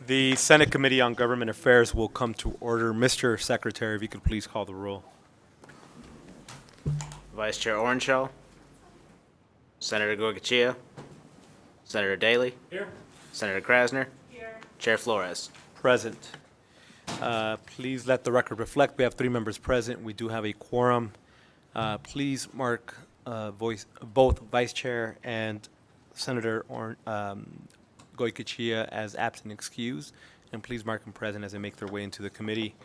The Senate Committee on Government Affairs will come to order. Mr. Secretary, if you could please call the roll. Vice Chair Orenshaw, Senator Goycochea, Senator Daly, Here. Senator Krasner, Chair Flores. Present. Please let the record reflect, we have 3 members present. We do have a quorum. Please mark both Vice Chair and Senator Goycochea as absent excused, and please mark them present as they make their way into the committee.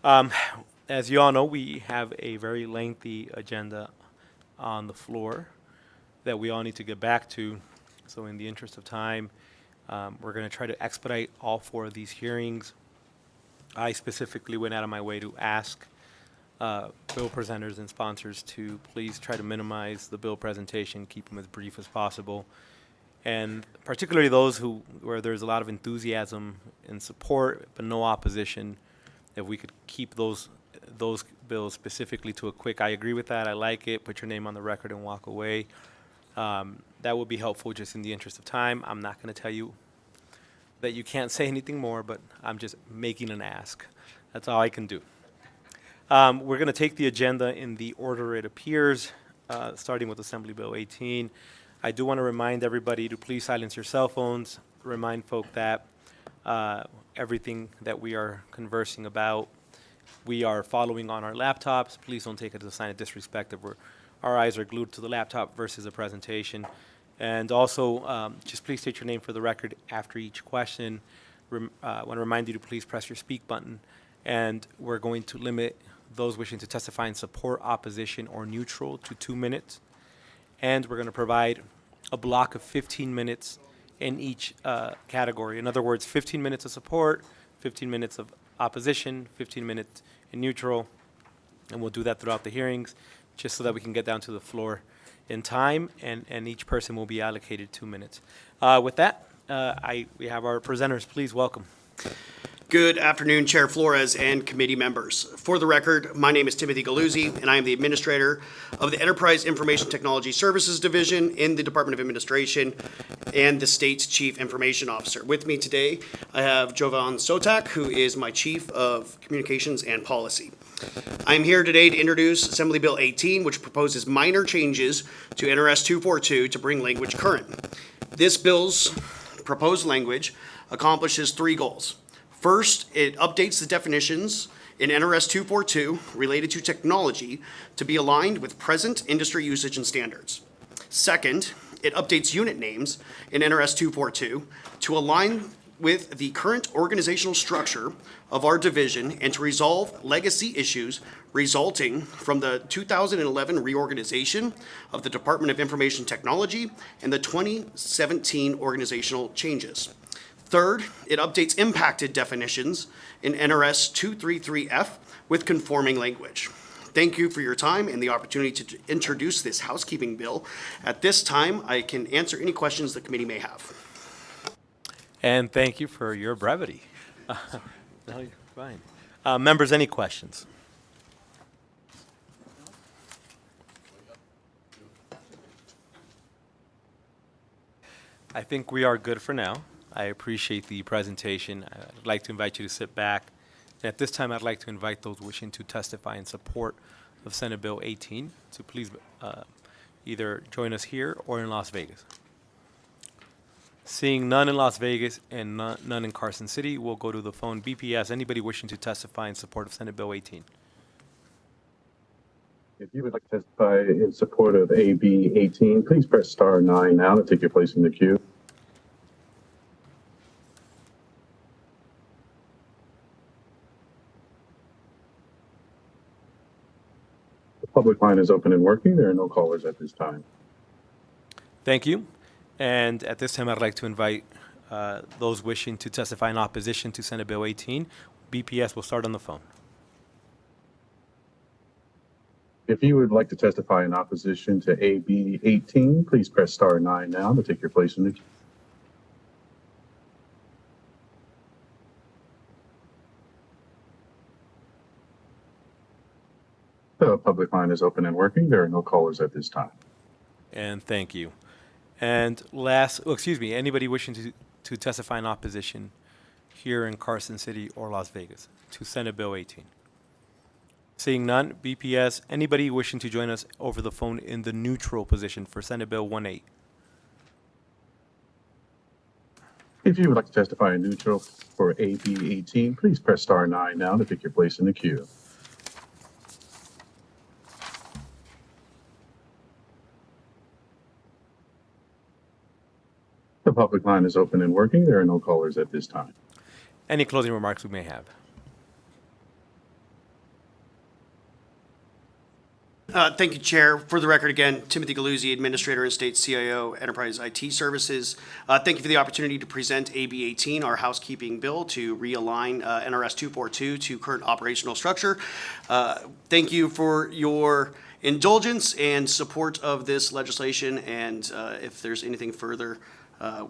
As you all know, we have a very lengthy agenda on the floor that we all need to get back to. So in the interest of time, we're going to try to expedite all 4 of these hearings. I specifically went out of my way to ask bill presenters and sponsors to please try to minimize the bill presentation, keep them as brief as possible. And particularly those where there's a lot of enthusiasm and support, but no opposition, if we could keep those bills specifically to a quick, I agree with that, I like it, put your name on the record and walk away. That would be helpful just in the interest of time. I'm not going to tell you that you can't say anything more, but I'm just making an ask. That's all I can do. We're going to take the agenda in the order it appears, starting with Assembly Bill 18. I do want to remind everybody to please silence your cell phones, remind folk that everything that we are conversing about, we are following on our laptops. Please don't take it as a sign of disrespect if our eyes are glued to the laptop versus a presentation. And also, just please state your name for the record after each question. I want to remind you to please press your speak button. And we're going to limit those wishing to testify in support, opposition, or neutral to 2 minutes. And we're going to provide a block of 15 minutes in each category. In other words, 15 minutes of support, 15 minutes of opposition, 15 minutes in neutral, and we'll do that throughout the hearings, just so that we can get down to the floor in time, and each person will be allocated 2 minutes. With that, we have our presenters. Please welcome. Good afternoon, Chair Flores and committee members. For the record, my name is Timothy Galuzzi, and I am the administrator of the Enterprise Information Technology Services Division in the Department of Administration and the state's Chief Information Officer. With me today, I have Jovan Sotak, who is my Chief of Communications and Policy. I'm here today to introduce Assembly Bill 18, which proposes minor changes to NRS 242 to bring language current. This bill's proposed language accomplishes 3 goals. First, it updates the definitions in NRS 242 related to technology to be aligned with present industry usage and standards. Second, it updates unit names in NRS 242 to align with the current organizational structure of our division and to resolve legacy issues resulting from the 2011 reorganization of the Department of Information Technology and the 2017 organizational changes. Third, it updates impacted definitions in NRS 233F with conforming language. Thank you for your time and the opportunity to introduce this housekeeping bill. At this time, I can answer any questions the committee may have. And thank you for your brevity. No, you're fine. Members, any questions? I think we are good for now. I appreciate the presentation. I'd like to invite you to sit back. And at this time, I'd like to invite those wishing to testify in support of Senate Bill 18 to please either join us here or in Las Vegas. Seeing none in Las Vegas and none in Carson City, we'll go to the phone. BPS, anybody wishing to testify in support of Senate Bill 18? If you would like to testify in support of AB 18, please press star 9 now to take your place in the queue. The public line is open and working. There are no callers at this time. Thank you. And at this time, I'd like to invite those wishing to testify in opposition to Senate Bill 18. BPS will start on the phone. If you would like to testify in opposition to AB 18, please press star 9 now to take your place in the queue. The public line is open and working. There are no callers at this time. And thank you. And anybody wishing to testify in opposition here in Carson City or Las Vegas to Senate Bill 18? Seeing none, BPS, anybody wishing to join us over the phone in the neutral position for Senate Bill 18? If you would like to testify in neutral for AB 18, please press star 9 now to pick your place in the queue. The public line is open and working. There are no callers at this time. Any closing remarks we may have? Thank you, Chair. For the record, again, Timothy Galuzzi, Administrator and State CIO, Enterprise IT Services. Thank you for the opportunity to present AB 18, our housekeeping bill to realign NRS 242 to current operational structure. Thank you for your indulgence and support of this legislation, and if there's anything further,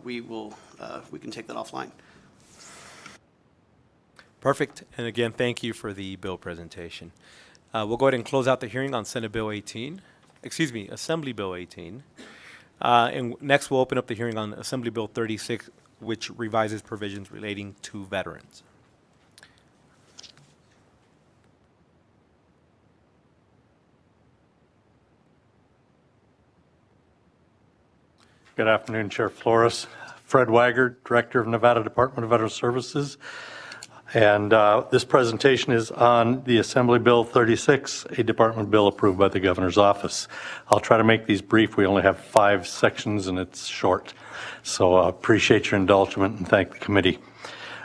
we can take that offline. Perfect. And again, thank you for the bill presentation. We'll go ahead and close out the hearing on Assembly Bill 18. And next, we'll open up the hearing on Assembly Bill 36, which revises provisions relating to veterans. Good afternoon, Chair Flores. Fred Waggard, Director of Nevada Department of Veteran Services. And this presentation is on the Assembly Bill 36, a department bill approved by the Governor's office. I'll try to make these brief. We only have 5 sections and it's short. So I appreciate your indulgence and thank the committee.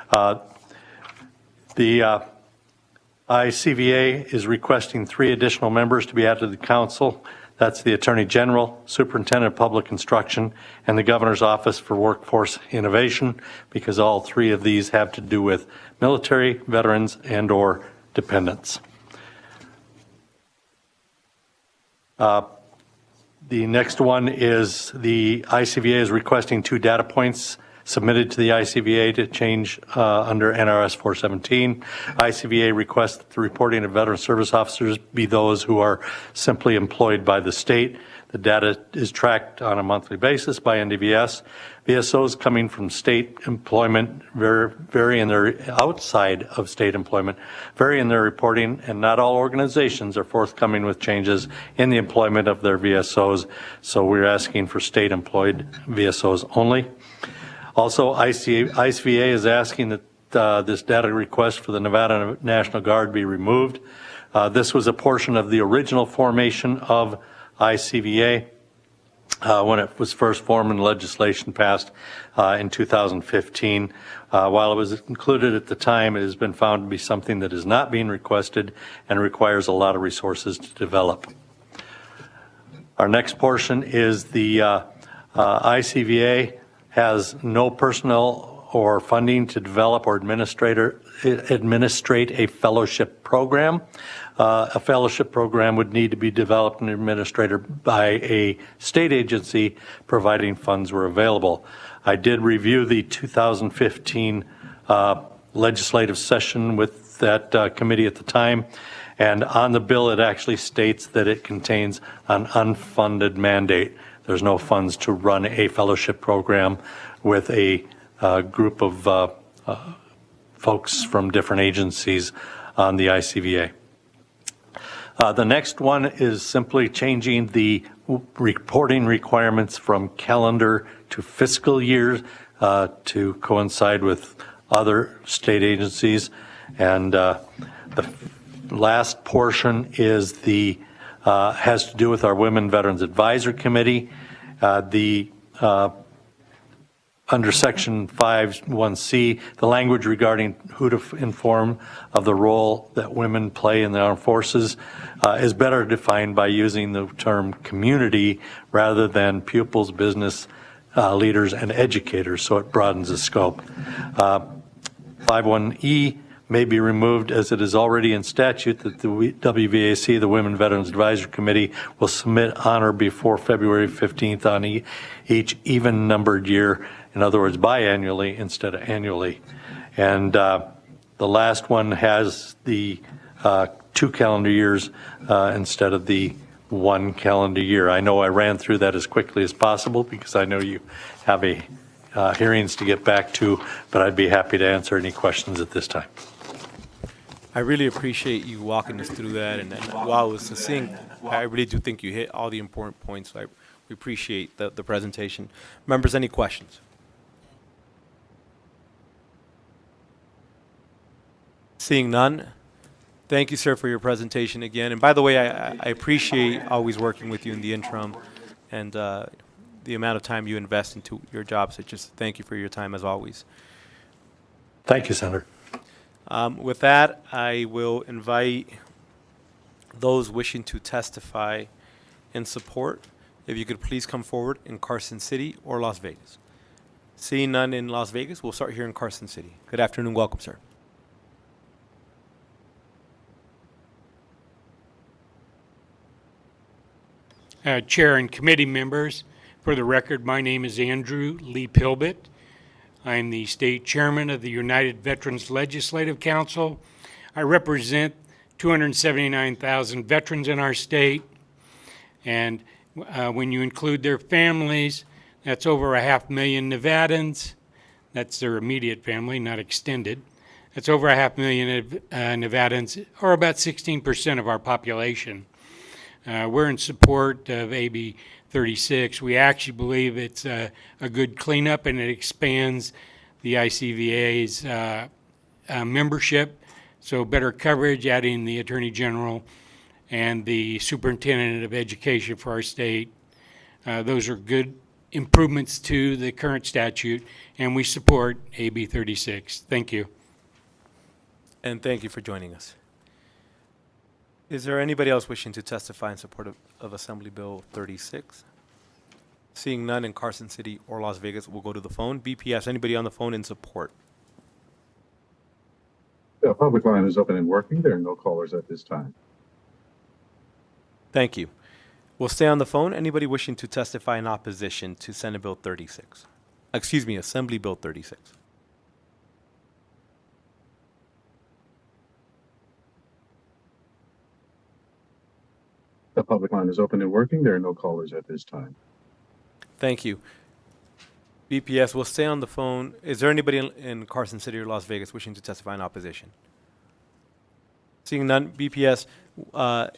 The ICVA is requesting 3 additional members to be added to the council. That's the Attorney General, Superintendent of Public Instruction, and the Governor's Office for Workforce Innovation, because all 3 of these have to do with military, veterans, and/or dependents. The next one is the ICVA is requesting 2 data points submitted to the ICVA to change under NRS 417. ICVA requests that the reporting of veteran service officers be those who are simply employed by the state. The data is tracked on a monthly basis by NDVS. VSOs coming from state employment vary in their outside of state employment, vary in their reporting, and not all organizations are forthcoming with changes in the employment of their VSOs. So we're asking for state employed VSOs only. Also, ICVA is asking that this data request for the Nevada National Guard be removed. This was a portion of the original formation of ICVA when it was first formed and legislation passed in 2015. While it was included at the time, it has been found to be something that is not being requested and requires a lot of resources to develop. Our next portion is the ICVA has no personnel or funding to develop or administrate a fellowship program. A fellowship program would need to be developed and administered by a state agency, providing funds were available. I did review the 2015 legislative session with that committee at the time, and on the bill it actually states that it contains an unfunded mandate. There's no funds to run a fellowship program with a group of folks from different agencies on the ICVA. The next one is simply changing the reporting requirements from calendar to fiscal year to coincide with other state agencies. And the last portion is the has to do with our Women Veterans Advisory Committee. Under Section 5(1)(c), the language regarding who to inform of the role that women play in the armed forces is better defined by using the term community rather than pupils, business leaders, and educators, so it broadens the scope. 5(1)(e) may be removed as it is already in statute that the WVAC, the Women Veterans Advisory Committee, will submit on or before February 15th on each even-numbered year, in other words, biannually instead of annually. And the last one has the 2 calendar years instead of the 1 calendar year. I know I ran through that as quickly as possible because I know you have a hearings to get back to, but I'd be happy to answer any questions at this time. I really appreciate you walking us through that, and while it was succinct, I really do think you hit all the important points. We appreciate the presentation. Members, any questions? Seeing none, thank you, sir, for your presentation again. And by the way, I appreciate always working with you in the interim and the amount of time you invest into your job. So just thank you for your time as always. Thank you, Senator. With that, I will invite those wishing to testify in support, if you could please come forward in Carson City or Las Vegas. Seeing none in Las Vegas, we'll start here in Carson City. Good afternoon. Welcome, sir. Chair and committee members, for the record, my name is Andrew Lee Pilbit. I am the state chairman of the United Veterans Legislative Council. I represent 279,000 veterans in our state, and when you include their families, that's over 500,000 Nevadans. That's their immediate family, not extended. That's over 500,000 Nevadans, or about 16% of our population. We're in support of AB 36. We actually believe it's a good cleanup, and it expands the ICVA's membership, so better coverage, adding the Attorney General and the Superintendent of Education for our state. Those are good improvements to the current statute, and we support AB 36. Thank you. And thank you for joining us. Is there anybody else wishing to testify in support of Assembly Bill 36? Seeing none in Carson City or Las Vegas, we'll go to the phone. BPS, anybody on the phone in support? The public line is open and working. There are no callers at this time. Thank you. We'll stay on the phone. Anybody wishing to testify in opposition to Senate Bill 36? Excuse me, Assembly Bill 36. The public line is open and working. There are no callers at this time. Thank you. BPS, we'll stay on the phone. Is there anybody in Carson City or Las Vegas wishing to testify in opposition? Seeing none, BPS,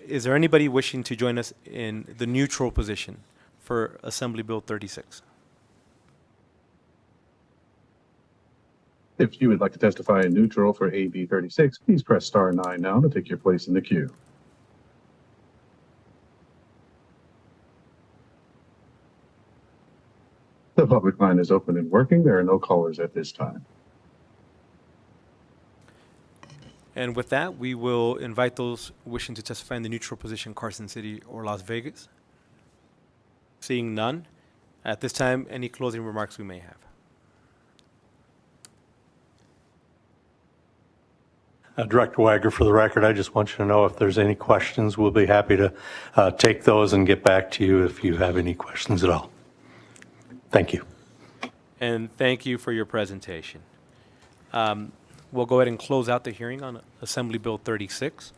is there anybody wishing to join us in the neutral position for Assembly Bill 36? If you would like to testify in neutral for AB 36, please press star 9 now to take your place in the queue. The public line is open and working. There are no callers at this time. And with that, we will invite those wishing to testify in the neutral position, Carson City or Las Vegas. Seeing none, at this time, any closing remarks we may have. Director Wagner, for the record, I just want you to know if there's any questions, we'll be happy to take those and get back to you if you have any questions at all. Thank you. And thank you for your presentation. We'll go ahead and close out the hearing on Assembly Bill 36.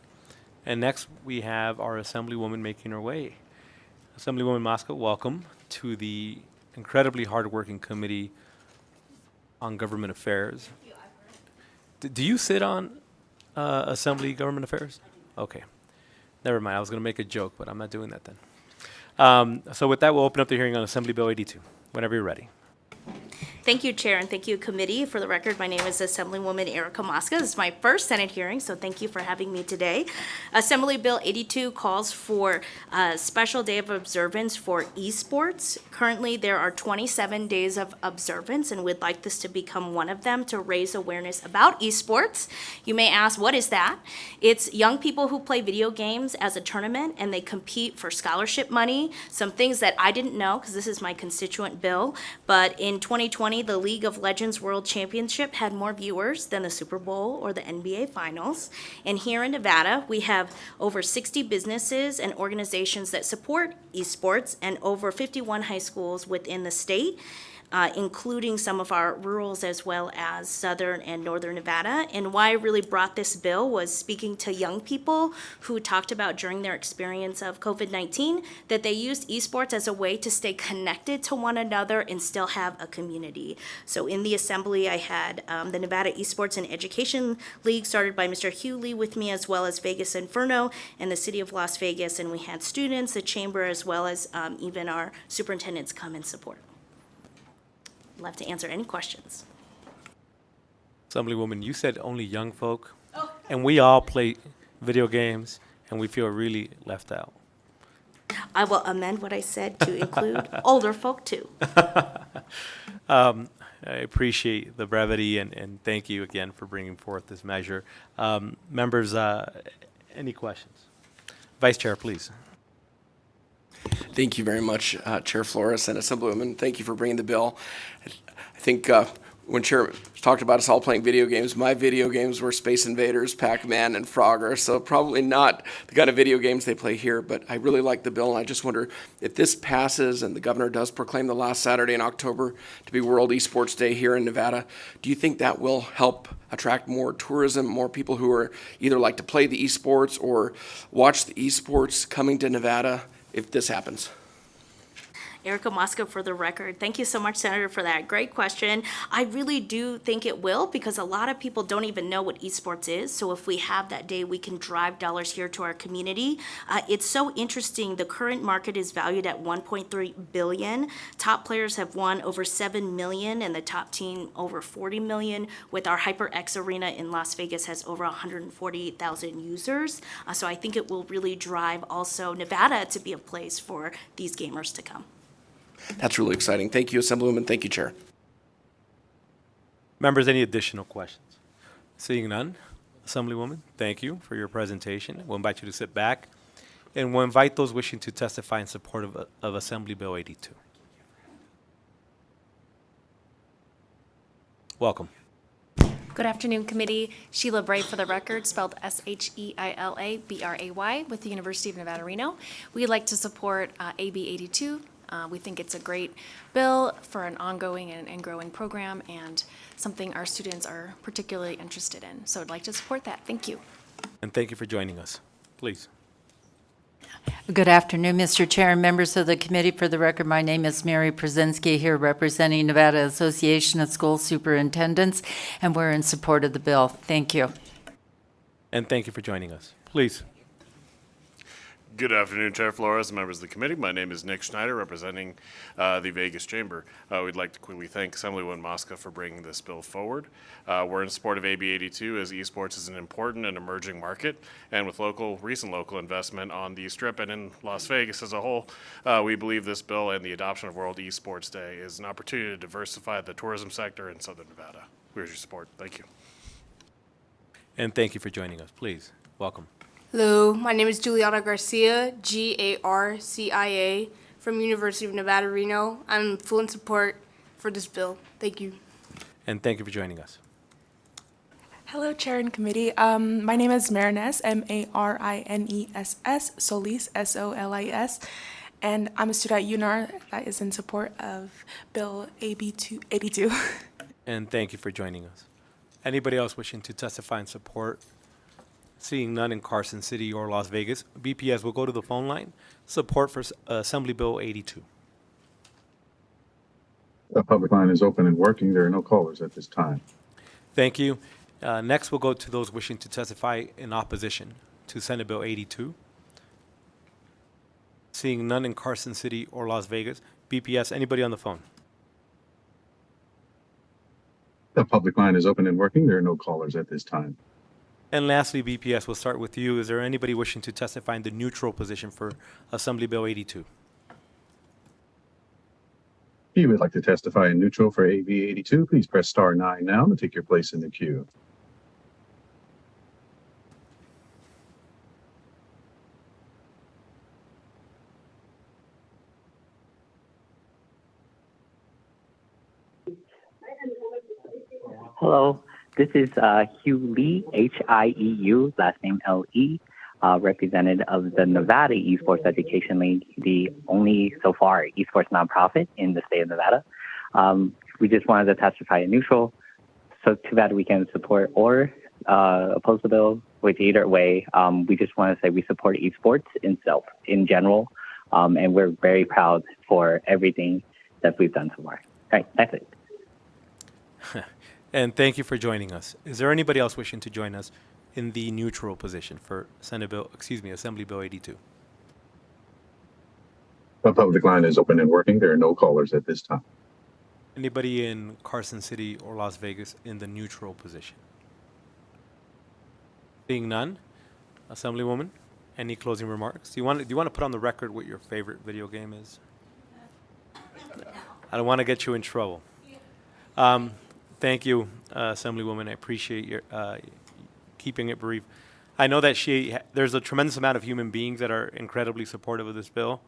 And next, we have our Assemblywoman making her way. Assemblywoman Mosca, welcome to the incredibly hardworking Committee on Government Affairs. Do you sit on Assembly Government Affairs? Okay. Never mind. I was going to make a joke, but I'm not doing that then. So with that, we'll open up the hearing on Assembly Bill 82. Whenever you're ready. Thank you, Chair, and thank you, Committee. For the record, my name is Assemblywoman Erica Mosca. This is my first Senate hearing, so thank you for having me today. Assembly Bill 82 calls for a special day of observance for esports. Currently, there are 27 days of observance, and we'd like this to become one of them to raise awareness about esports. You may ask, what is that? It's young people who play video games as a tournament, and they compete for scholarship money, some things that I didn't know, because this is my constituent bill, but in 2020, the League of Legends World Championship had more viewers than the Super Bowl or the NBA Finals. And here in Nevada, we have over 60 businesses and organizations that support esports and over 51 high schools within the state. including some of our rurals as well as southern and northern Nevada. And why I really brought this bill was speaking to young people who talked about during their experience of COVID-19 that they used esports as a way to stay connected to one another and still have a community. So in the assembly, I had the Nevada Esports and Education League started by Mr. Hugh Lee with me, as well as Vegas Inferno and the City of Las Vegas. And we had students, the chamber, as well as even our superintendents come and support. Love to answer any questions. Assemblywoman, you said only young folk, and we all play video games, and we feel really left out. I will amend what I said to include older folk too. I appreciate the brevity, and thank you again for bringing forth this measure. Members, any questions? Vice Chair, please. Thank you very much, Chair Flores and Assemblywoman. Thank you for bringing the bill. I think when Chair talked about us all playing video games, my video games were Space Invaders, Pac-Man, and Frogger, so probably not the kind of video games they play here, but I really like the bill, and I just wonder if this passes and the governor does proclaim the last Saturday in October to be World Esports Day here in Nevada, do you think that will help attract more tourism, more people who are either like to play the esports or watch the esports coming to Nevada if this happens? Erica Mosca for the record. Thank you so much, Senator, for that. Great question. I really do think it will, because a lot of people don't even know what esports is. So if we have that day, we can drive dollars here to our community. It's so interesting. The current market is valued at $1.3 billion. Top players have won over $7 million, and the top team over $40 million. With our HyperX Arena in Las Vegas has over 148,000 users. So I think it will really drive also Nevada to be a place for these gamers to come. That's really exciting. Thank you, Assemblywoman. Thank you, Chair. Members, any additional questions? Seeing none, Assemblywoman, thank you for your presentation. We'll invite you to sit back, and we'll invite those wishing to testify in support of Assembly Bill 82. Welcome. Good afternoon, committee. Sheila Bray for the record, spelled Sheila Bray with the University of Nevada, Reno. We'd like to support AB 82. We think it's a great bill for an ongoing and growing program, and something our students are particularly interested in. So I'd like to support that. Thank you. And thank you for joining us. Please. Good afternoon, Mr. Chair and members of the committee. For the record, my name is Mary Przenski, here representing Nevada Association of School Superintendents, and we're in support of the bill. Thank you. And thank you for joining us. Please. Good afternoon, Chair Flores and members of the committee. My name is Nick Schneider, representing the Vegas Chamber. We'd like to quickly thank Assemblywoman Mosca for bringing this bill forward. We're in support of AB 82 as esports is an important and emerging market, and with recent local investment on the Strip and in Las Vegas as a whole, we believe this bill and the adoption of World Esports Day is an opportunity to diversify the tourism sector in Southern Nevada. Where's your support? Thank you. And thank you for joining us. Please, welcome. Hello, my name is Juliana Garcia, Garcia, from University of Nevada, Reno. I'm in full support for this bill. Thank you. And thank you for joining us. Hello, Chair and Committee. My name is Mariness, Mariness, Solis, Solis, and I'm a student at UNAR that is in support of Bill AB 82. And thank you for joining us. Anybody else wishing to testify in support? Seeing none in Carson City or Las Vegas, BPS will go to the phone line. Support for Assembly Bill 82. The public line is open and working. There are no callers at this time. Thank you. Next, we'll go to those wishing to testify in opposition to Senate Bill 82. Seeing none in Carson City or Las Vegas, BPS, anybody on the phone? The public line is open and working. There are no callers at this time. And lastly, BPS, we'll start with you. Is there anybody wishing to testify in the neutral position for Assembly Bill 82? If you would like to testify in neutral for AB 82, please press star 9 now to take your place in the queue. Hello, this is Hugh Lee, Hieu, last name L-E, representative of the Nevada Esports Education League, the only, so far, esports nonprofit in the state of Nevada. We just wanted to testify in neutral, so too bad we can support or oppose the bill, which either way, we just want to say we support esports in general, and we're very proud for everything that we've done so far. All right, that's it. And thank you for joining us. Is there anybody else wishing to join us in the neutral position for Assembly Bill 82? The public line is open and working. There are no callers at this time. Anybody in Carson City or Las Vegas in the neutral position? Seeing none, Assemblywoman, any closing remarks? Do you want to put on the record what your favorite video game is? I don't want to get you in trouble. Thank you, Assemblywoman. I appreciate your keeping it brief. I know that there's a tremendous amount of human beings that are incredibly supportive of this bill,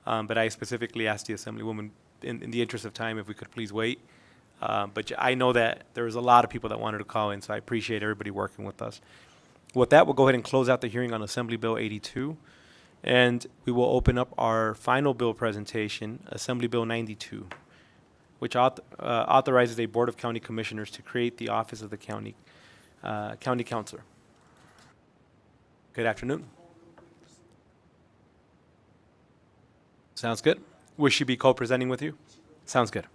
but I specifically asked the Assemblywoman, in the interest of time, if we could please wait. But I know that there was a lot of people that wanted to call in, so I appreciate everybody working with us. With that, we'll go ahead and close out the hearing on Assembly Bill 82, and we will open up our final bill presentation, Assembly Bill 92, which authorizes a Board of County Commissioners to create the office of the county counselor. Good afternoon. Sounds good. Will she be co-presenting with you? Sounds good.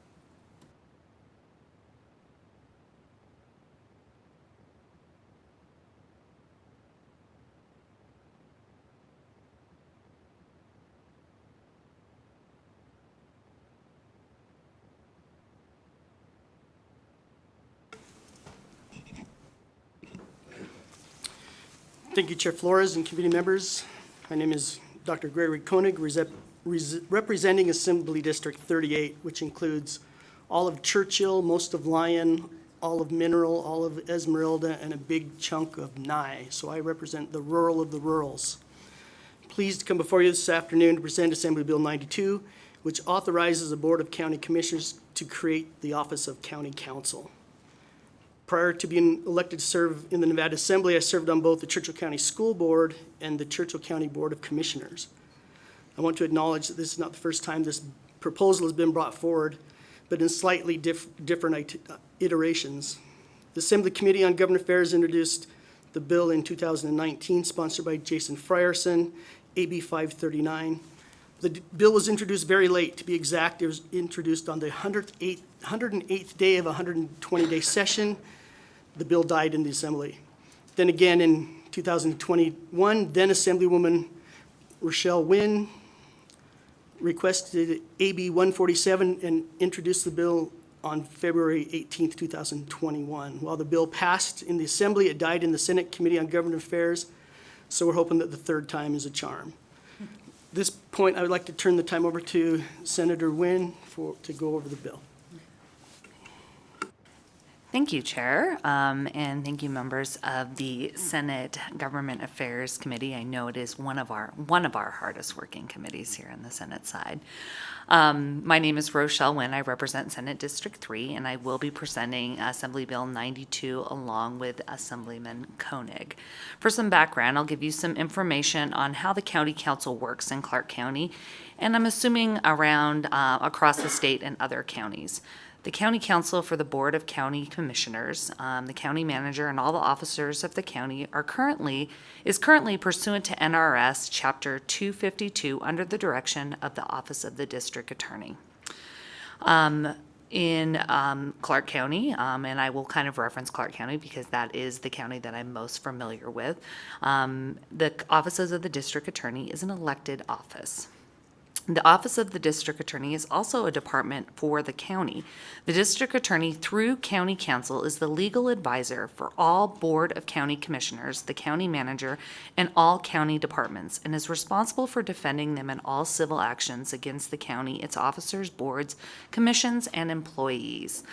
Thank you, Chair Flores and committee members. My name is Dr. Gregory Koenig, representing Assembly District 38, which includes all of Churchill, most of Lyon, all of Mineral, all of Esmeralda, and a big chunk of Nye. So I represent the rural of the rurals. Pleased to come before you this afternoon to present Assembly Bill 92, which authorizes the Board of County Commissioners to create the Office of County Counsel. Prior to being elected to serve in the Nevada Assembly, I served on both the Churchill County School Board and the Churchill County Board of Commissioners. I want to acknowledge that this is not the first time this proposal has been brought forward, but in slightly different iterations. The Assembly Committee on Government Affairs introduced the bill in 2019, sponsored by Jason Frierson, AB 539. The bill was introduced very late. To be exact, it was introduced on the 108th day of a 120-day session. The bill died in the Assembly. Then again in 2021, then Assemblywoman Rochelle Wynn requested AB 147 and introduced the bill on February 18th, 2021. While the bill passed in the Assembly, it died in the Senate Committee on Government Affairs, so we're hoping that the third time is a charm. At this point, I would like to turn the time over to Senator Wynn to go over the bill. Thank you, Chair, and thank you, members of the Senate Government Affairs Committee. I know it is one of our hardest working committees here on the Senate side. My name is Rochelle Wynn. I represent Senate District 3, and I will be presenting Assembly Bill 92 along with Assemblyman Koenig. For some background, I'll give you some information on how the County Council works in Clark County, and I'm assuming around across the state and other counties. The County Council for the Board of County Commissioners, the county manager, and all the officers of the county is currently pursuant to NRS Chapter 252 under the direction of the Office of the District Attorney. In Clark County, and I will kind of reference Clark County because that is the county that I'm most familiar with, the Offices of the District Attorney is an elected office. The Office of the District Attorney is also a department for the county. The District Attorney, through County Council, is the legal advisor for all Board of County Commissioners, the county manager, and all county departments, and is responsible for defending them in all civil actions against the county, its officers, boards, commissions, and employees.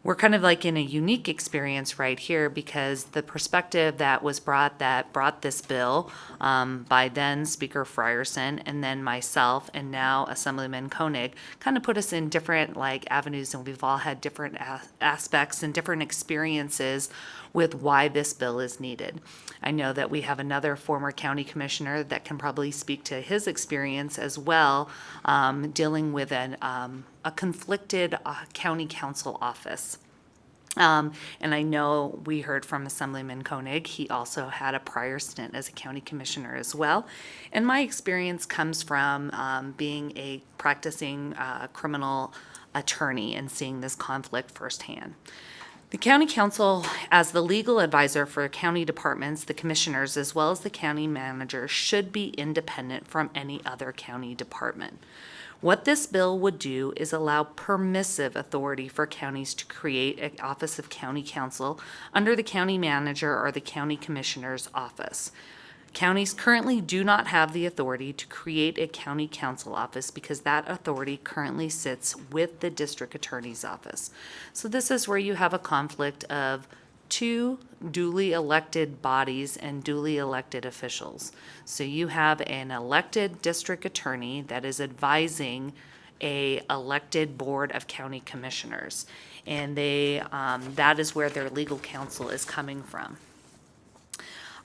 We're kind of like in a unique experience right here because the perspective that brought this bill by then Speaker Frierson and then myself and now Assemblyman Koenig kind of put us in different avenues, and we've all had different aspects and different experiences with why this bill is needed. I know that we have another former county commissioner that can probably speak to his experience as well, dealing with a conflicted county council office. And I know we heard from Assemblyman Koenig. He also had a prior stint as a county commissioner as well. And my experience comes from being a practicing criminal attorney and seeing this conflict firsthand. The county council, as the legal advisor for county departments, the commissioners, as well as the county manager, should be independent from any other county department. What this bill would do is allow permissive authority for counties to create an office of county council under the county manager or the county commissioner's office. Counties currently do not have the authority to create a county council office because that authority currently sits with the district attorney's office. So this is where you have a conflict of two duly elected bodies and duly elected officials. So you have an elected district attorney that is advising a elected board of county commissioners, and that is where their legal counsel is coming from.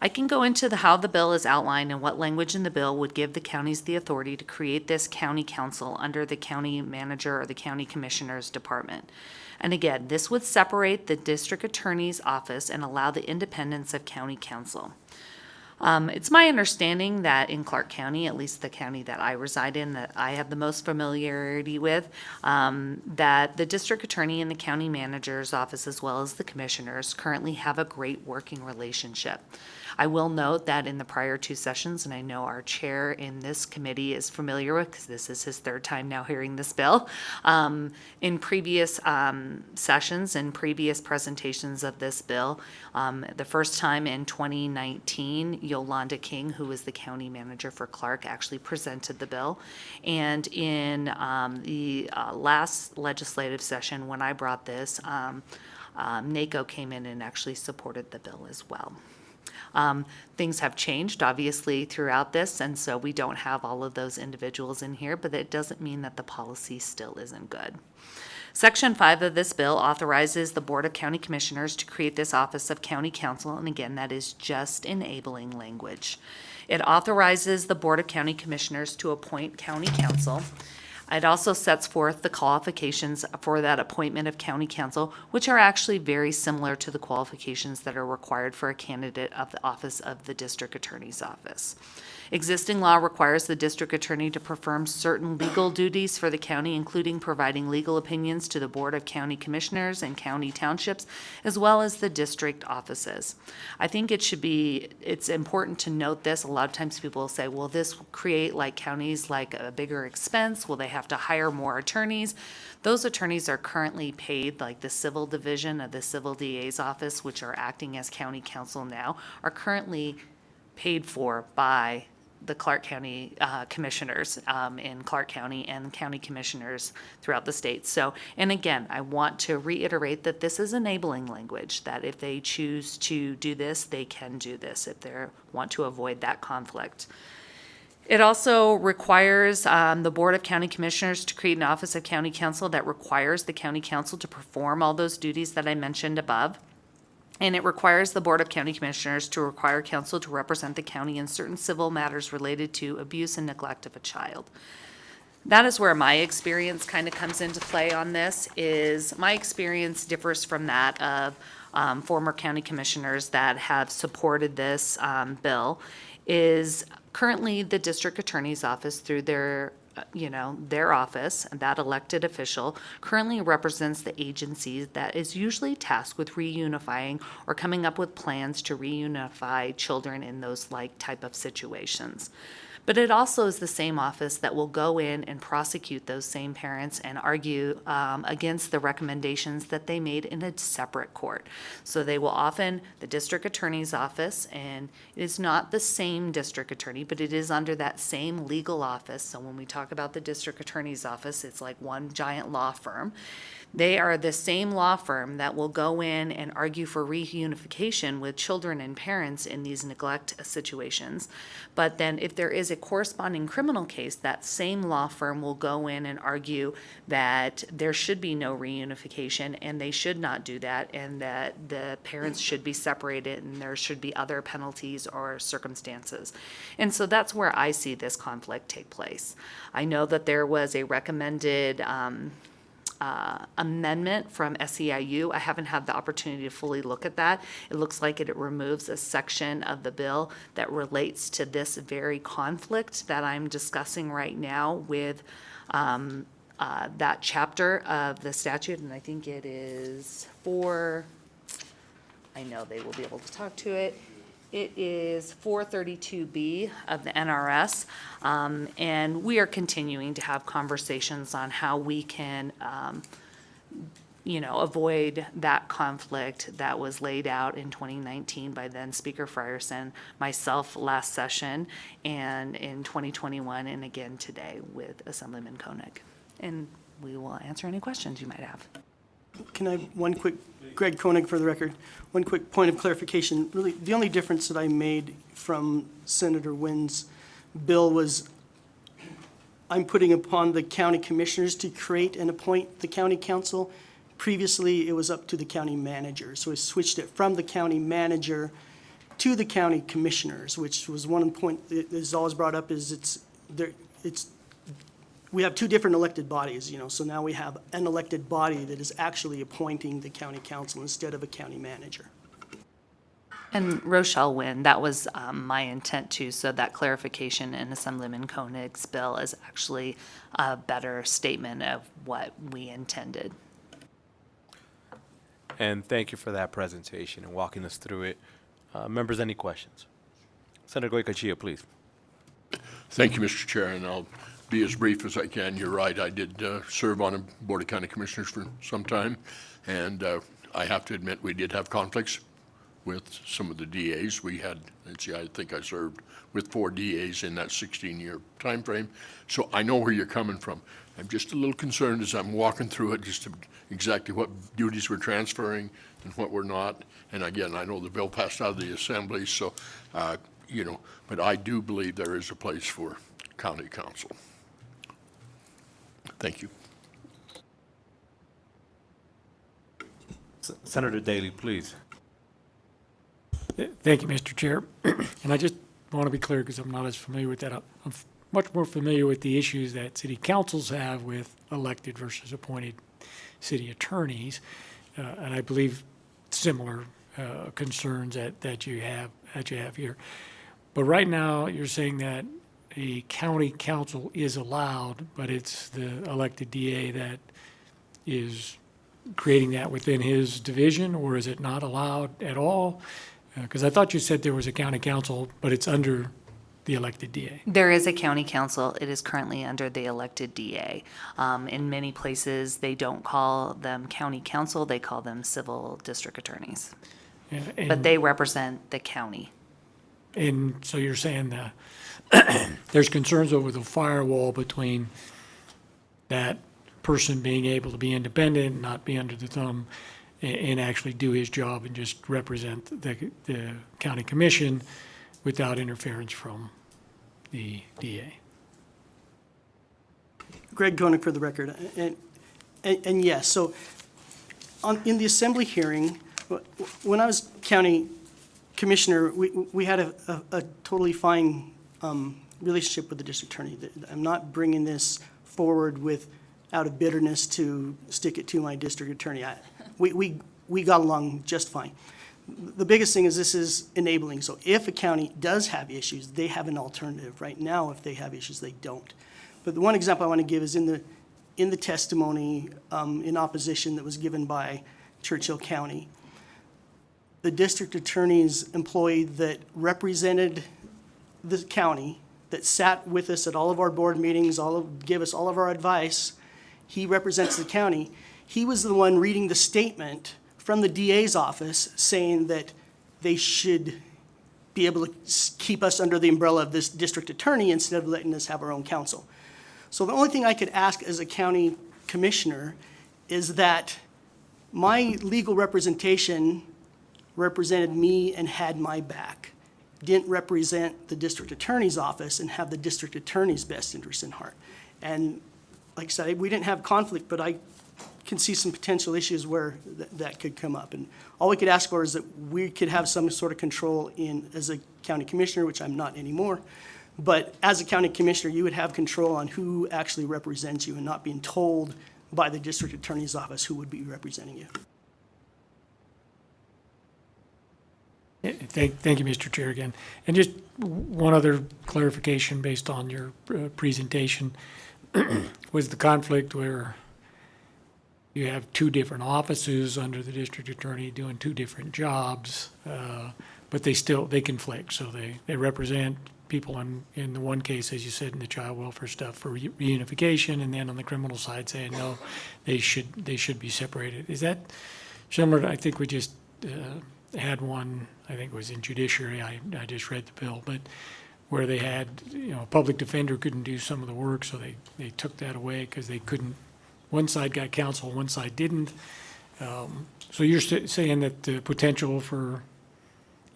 I can go into how the bill is outlined and what language in the bill would give the counties the authority to create this county council under the county manager or the county commissioner's department. And again, this would separate the district attorney's office and allow the independence of county council. It's my understanding that in Clark County, at least the county that I reside in, that I have the most familiarity with, that the district attorney and the county manager's office, as well as the commissioners, currently have a great working relationship. I will note that in the prior two sessions, and I know our chair in this committee is familiar with, because this is his third time now hearing this bill, in previous sessions and previous presentations of this bill, the first time in 2019, Yolanda King, who was the county manager for Clark, actually presented the bill. And in the last legislative session, when I brought this, NACO came in and actually supported the bill as well. Things have changed, obviously, throughout this, and so we don't have all of those individuals in here, but it doesn't mean that the policy still isn't good. Section 5 of this bill authorizes the Board of County Commissioners to create this Office of County Council, and again, that is just enabling language. It authorizes the Board of County Commissioners to appoint county council. It also sets forth the qualifications for that appointment of county council, which are actually very similar to the qualifications that are required for a candidate of the office of the district attorney's office. Existing law requires the district attorney to perform certain legal duties for the county, including providing legal opinions to the Board of County Commissioners and county townships, as well as the district offices. I think it's important to note this. A lot of times people will say, will this create like counties like a bigger expense? Will they have to hire more attorneys? Those attorneys are currently paid, like the civil division of the civil DA's office, which are acting as county counsel now, are currently paid for by the Clark County commissioners in Clark County and county commissioners throughout the state. So, and again, I want to reiterate that this is enabling language, that if they choose to do this, they can do this if they want to avoid that conflict. It also requires the Board of County Commissioners to create an Office of County Council that requires the county council to perform all those duties that I mentioned above. And it requires the Board of County Commissioners to require counsel to represent the county in certain civil matters related to abuse and neglect of a child. That is where my experience kind of comes into play on this. Is my experience differs from that of former county commissioners that have supported this bill. Is currently the district attorney's office through their office, that elected official, currently represents the agency that is usually tasked with reunifying or coming up with plans to reunify children in those like type of situations. But it also is the same office that will go in and prosecute those same parents and argue against the recommendations that they made in a separate court. So they will often, the district attorney's office, and it is not the same district attorney, but it is under that same legal office. So when we talk about the district attorney's office, it's like one giant law firm. They are the same law firm that will go in and argue for reunification with children and parents in these neglect situations. But then if there is a corresponding criminal case, that same law firm will go in and argue that there should be no reunification and they should not do that, and that the parents should be separated and there should be other penalties or circumstances. And so that's where I see this conflict take place. I know that there was a recommended amendment from SEIU. I haven't had the opportunity to fully look at that. It looks like it removes a section of the bill that relates to this very conflict that I'm discussing right now with that chapter of the statute, and I think it is I know they will be able to talk to it. It is 432B of the NRS, and we are continuing to have conversations on how we can, avoid that conflict that was laid out in 2019 by then Speaker Frierson, myself last session, and in 2021, and again today with Assemblyman Koenig. And we will answer any questions you might have. Can I have one quick, Greg Koenig for the record, one quick point of clarification. Really, the only difference that I made from Senator Wynn's bill was I'm putting upon the county commissioners to create and appoint the county council. Previously, it was up to the county manager. So I switched it from the county manager to the county commissioners, which was one point that is always brought up is we have two different elected bodies, so now we have an elected body that is actually appointing the county council instead of a county manager. And Rochelle Wynn, that was my intent too, so that clarification in Assemblyman Koenig's bill is actually a better statement of what we intended. And thank you for that presentation and walking us through it. Members, any questions? Senator Goycochea, please. Thank you, Mr. Chair, and I'll be as brief as I can. You're right, I did serve on a Board of County Commissioners for some time, and I have to admit we did have conflicts with some of the DAs. We had, I think I served with 4 DAs in that 16-year time frame, so I know where you're coming from. I'm just a little concerned as I'm walking through it just to exactly what duties we're transferring and what we're not. And again, I know the bill passed out of the Assembly, so, but I do believe there is a place for county council. Thank you. Senator Daley, please. Thank you, Mr. Chair. And I just want to be clear because I'm not as familiar with that. I'm much more familiar with the issues that city councils have with elected versus appointed city attorneys. And I believe similar concerns that you have here. But right now, you're saying that a county council is allowed, but it's the elected DA that is creating that within his division, or is it not allowed at all? Because I thought you said there was a county council, but it's under the elected DA. There is a county council. It is currently under the elected DA. In many places, they don't call them county council, they call them civil district attorneys. But they represent the county. And so you're saying that there's concerns over the firewall between that person being able to be independent, not be under the thumb, and actually do his job and just represent the county commission without interference from the DA. Greg Koenig for the record. And yes, so in the Assembly hearing, when I was county commissioner, we had a totally fine relationship with the district attorney. I'm not bringing this forward out of bitterness to stick it to my district attorney. We got along just fine. The biggest thing is this is enabling. So if a county does have issues, they have an alternative. Right now, if they have issues, they don't. But the one example I want to give is in the testimony in opposition that was given by Churchill County. The district attorney's employee that represented the county, that sat with us at all of our board meetings, gave us all of our advice, he represents the county. He was the one reading the statement from the DA's office saying that they should be able to keep us under the umbrella of this district attorney instead of letting us have our own counsel. So the only thing I could ask as a county commissioner is that my legal representation represented me and had my back, didn't represent the district attorney's office and have the district attorney's best interest in heart. And like I said, we didn't have conflict, but I can see some potential issues where that could come up. And all we could ask for is that we could have some sort of control as a county commissioner, which I'm not anymore. But as a county commissioner, you would have control on who actually represents you and not being told by the district attorney's office who would be representing you. Thank you, Mr. Chair, again. And just one other clarification based on your presentation. Was the conflict where you have two different offices under the district attorney doing two different jobs, but they conflict. So they represent people in the one case, as you said, in the child welfare stuff for reunification, and then on the criminal side saying, no, they should be separated. Is that similar to, I think we just had one, I think it was in judiciary, I just read the bill, but where they had, a public defender couldn't do some of the work, so they took that away because they couldn't, one side got counsel, one side didn't. So you're saying that the potential for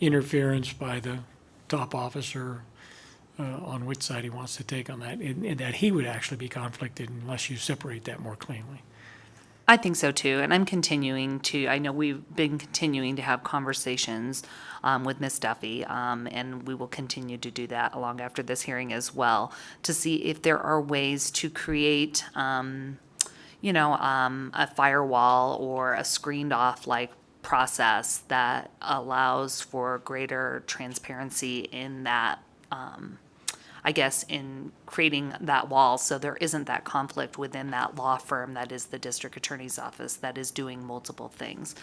interference by the top officer on which side he wants to take on that, and that he would actually be conflicted unless you separate that more cleanly. I think so too, and I know we've been continuing to have conversations with Ms. Duffy, and we will continue to do that along after this hearing as well, to see if there are ways to create, a firewall or a screened off like process that allows for greater transparency in that, in creating that wall, so there isn't that conflict within that law firm that is the district attorney's office that is doing multiple things.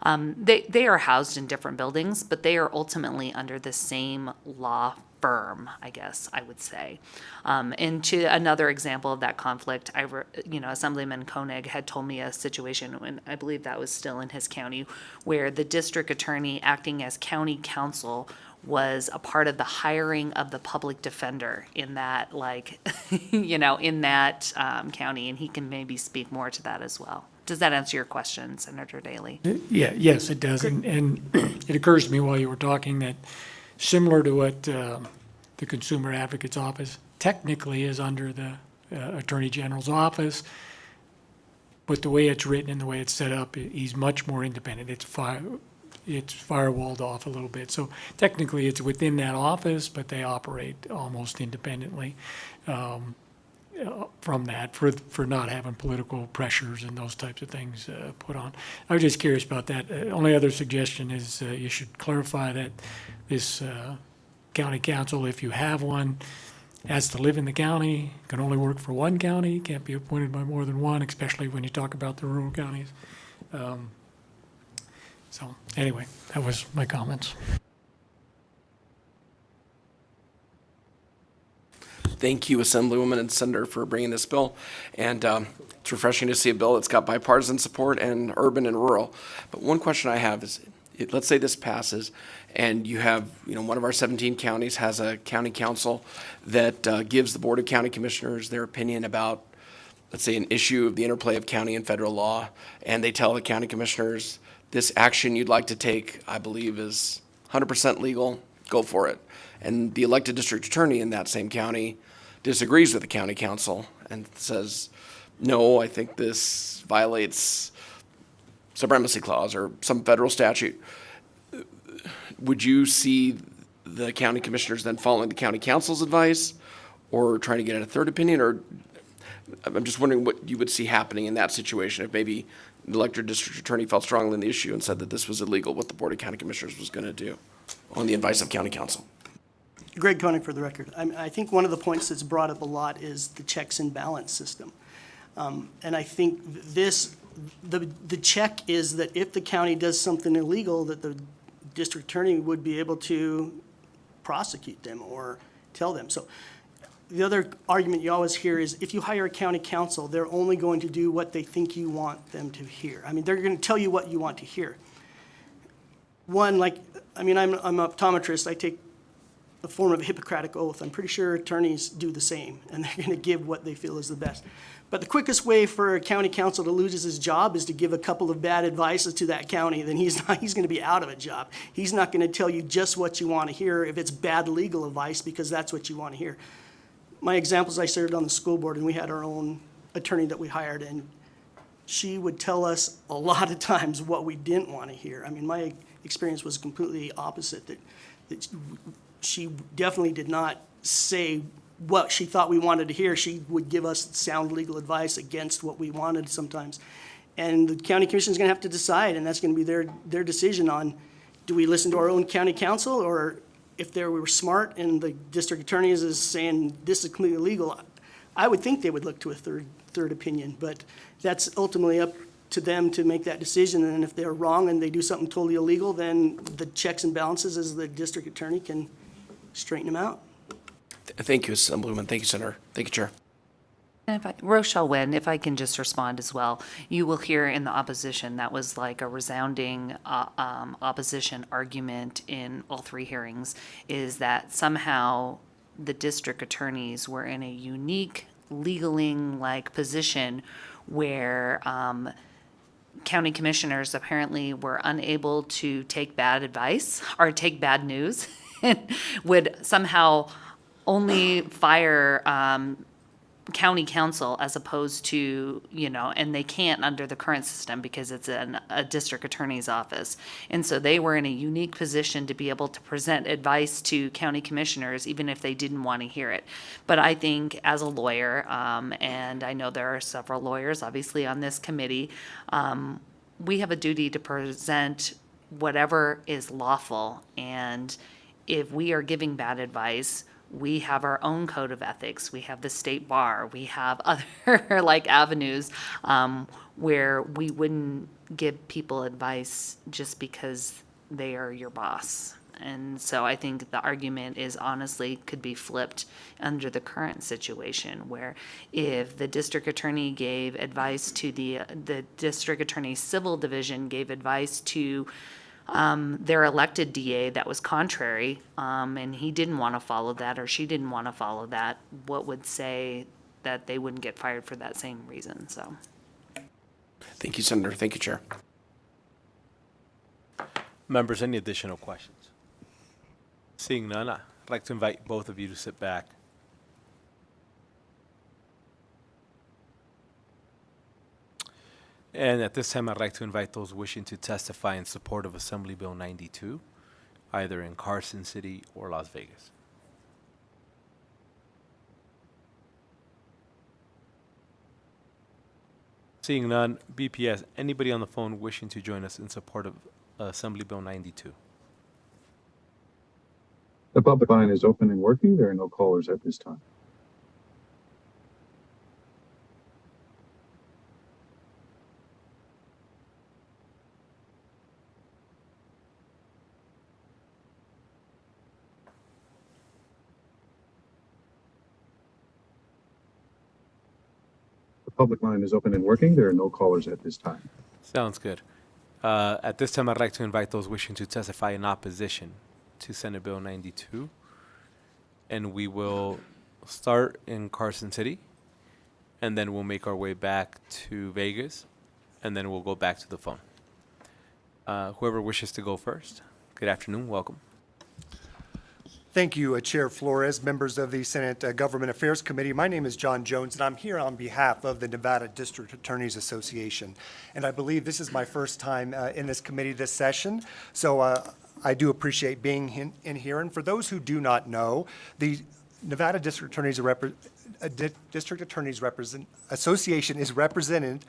They are housed in different buildings, but they are ultimately under the same law firm, I guess I would say. And to another example of that conflict, Assemblyman Koenig had told me a situation, and I believe that was still in his county, where the district attorney acting as county counsel was a part of the hiring of the public defender in that, in that county, and he can maybe speak more to that as well. Does that answer your question, Senator Daley? Yes, it does. And it occurs to me while you were talking that similar to what the Consumer Advocate's Office technically is under the Attorney General's office, but the way it's written and the way it's set up, he's much more independent. It's firewalled off a little bit. So technically it's within that office, but they operate almost independently from that for not having political pressures and those types of things put on. I was just curious about that. Only other suggestion is you should clarify that this county council, if you have one, has to live in the county, can only work for one county, can't be appointed by more than one, especially when you talk about the rural counties. So anyway, that was my comments. Thank you, Assemblywoman and Senator, for bringing this bill. And it's refreshing to see a bill that's got bipartisan support and urban and rural. But one question I have is, let's say this passes and you have, one of our 17 counties has a county council that gives the Board of County Commissioners their opinion about, let's say, an issue of the interplay of county and federal law, and they tell the county commissioners, this action you'd like to take, I believe, is 100% legal, go for it. And the elected district attorney in that same county disagrees with the county council and says, no, I think this violates supremacy clause or some federal statute. Would you see the county commissioners then following the county council's advice or trying to get a third opinion? Or I'm just wondering what you would see happening in that situation if maybe the elected district attorney felt strongly in the issue and said that this was illegal, what the Board of County Commissioners was going to do on the advice of county council. Greg Koenig for the record. I think one of the points that's brought up a lot is the checks and balance system. And I think the check is that if the county does something illegal, that the district attorney would be able to prosecute them or tell them. So the other argument you always hear is if you hire a county council, they're only going to do what they think you want them to hear. I mean, they're going to tell you what you want to hear. I'm an optometrist. I take a form of a Hippocratic oath. I'm pretty sure attorneys do the same, and they're going to give what they feel is the best. But the quickest way for a county council to lose his job is to give a couple of bad advices to that county. Then he's going to be out of a job. He's not going to tell you just what you want to hear if it's bad legal advice, because that's what you want to hear. My example is I served on the school board, and we had our own attorney that we hired, and she would tell us a lot of times what we didn't want to hear. I mean, my experience was completely opposite, that she definitely did not say what she thought we wanted to hear. She would give us sound legal advice against what we wanted sometimes. And the county commission is going to have to decide, and that's going to be their decision on, do we listen to our own county council, or if they were smart and the district attorney is saying this is completely illegal, I would think they would look to a third opinion. But that's ultimately up to them to make that decision. And if they're wrong and they do something totally illegal, then the checks and balances as the district attorney can straighten them out. Thank you, Assemblywoman. Thank you, Senator. Thank you, Chair. And Rochelle Wynn, if I can just respond as well, you will hear in the opposition, that was like a resounding opposition argument in all three hearings, is that somehow the district attorneys were in a unique legaling-like position where county commissioners apparently were unable to take bad advice or take bad news and would somehow only fire county council as opposed to, and they can't under the current system because it's a district attorney's office. And so they were in a unique position to be able to present advice to county commissioners, even if they didn't want to hear it. But I think as a lawyer, and I know there are several lawyers obviously on this committee, we have a duty to present whatever is lawful. And if we are giving bad advice, we have our own code of ethics. We have the state bar. We have other avenues where we wouldn't give people advice just because they are your boss. And so I think the argument is honestly could be flipped under the current situation where if the district attorney gave advice to the district attorney's civil division gave advice to their elected DA that was contrary, and he didn't want to follow that or she didn't want to follow that, what would say that they wouldn't get fired for that same reason, so. Thank you, Senator. Thank you, Chair. Members, any additional questions? Seeing none, I'd like to invite both of you to sit back. And at this time, I'd like to invite those wishing to testify in support of Assembly Bill 92, either in Carson City or Las Vegas. Seeing none, BPS, anybody on the phone wishing to join us in support of Assembly Bill 92? The public line is open and working. There are no callers at this time. The public line is open and working. There are no callers at this time. Sounds good. At this time, I'd like to invite those wishing to testify in opposition to Senate Bill 92. And we will start in Carson City, and then we'll make our way back to Vegas, and then we'll go back to the phone. Whoever wishes to go first. Good afternoon. Welcome. Thank you, Chair Flores, members of the Senate Government Affairs Committee. My name is John Jones, and I'm here on behalf of the Nevada District Attorneys Association. And I believe this is my first time in this committee this session, so I do appreciate being in here. And for those who do not know, the Nevada District Attorneys Association is represented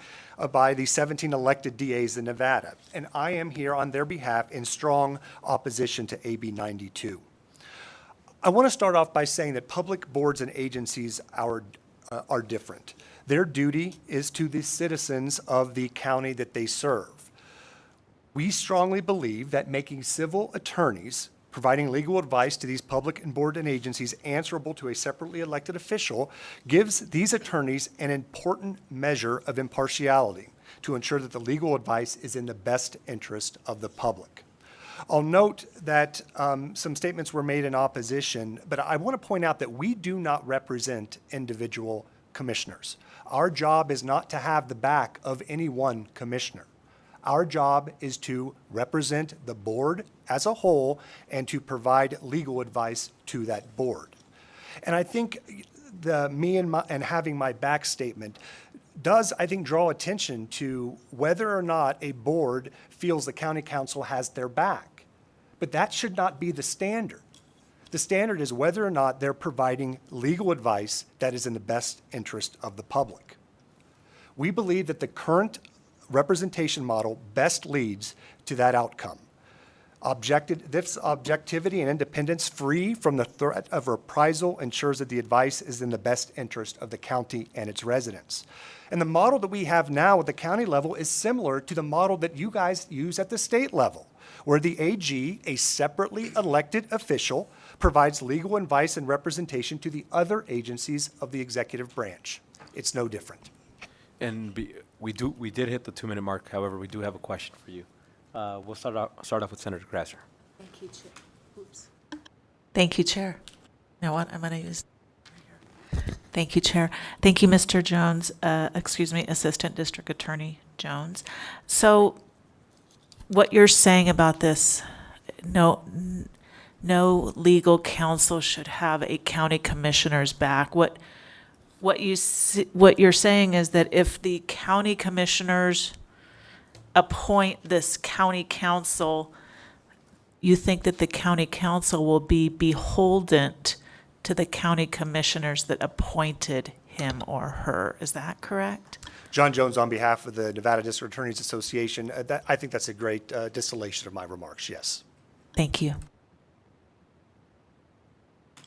by the 17 elected DAs in Nevada. And I am here on their behalf in strong opposition to AB 92. I want to start off by saying that public boards and agencies are different. Their duty is to the citizens of the county that they serve. We strongly believe that making civil attorneys providing legal advice to these public and board and agencies answerable to a separately elected official gives these attorneys an important measure of impartiality to ensure that the legal advice is in the best interest of the public. I'll note that some statements were made in opposition, but I want to point out that we do not represent individual commissioners. Our job is not to have the back of any one commissioner. Our job is to represent the board as a whole and to provide legal advice to that board. And I think and having my back statement does, I think, draw attention to whether or not a board feels the county council has their back. But that should not be the standard. The standard is whether or not they're providing legal advice that is in the best interest of the public. We believe that the current representation model best leads to that outcome. This objectivity and independence, free from the threat of reprisal, ensures that the advice is in the best interest of the county and its residents. And the model that we have now at the county level is similar to the model that you guys use at the state level, where the AG, a separately elected official, provides legal advice and representation to the other agencies of the executive branch. It's no different. And we did hit the 2-minute mark. However, we do have a question for you. We'll start off with Senator Krasner. Thank you, Chair. Oops. Thank you, Chair. Now what? I'm going to use. Thank you, Chair. Thank you, Mr. Jones. Assistant District Attorney Jones. So, what you're saying about this, no legal counsel should have a county commissioner's back. What you're saying is that if the county commissioners appoint this county council, you think that the county council will be beholden to the county commissioners that appointed him or her. Is that correct? John Jones, on behalf of the Nevada District Attorneys Association, I think that's a great distillation of my remarks, yes. Thank you.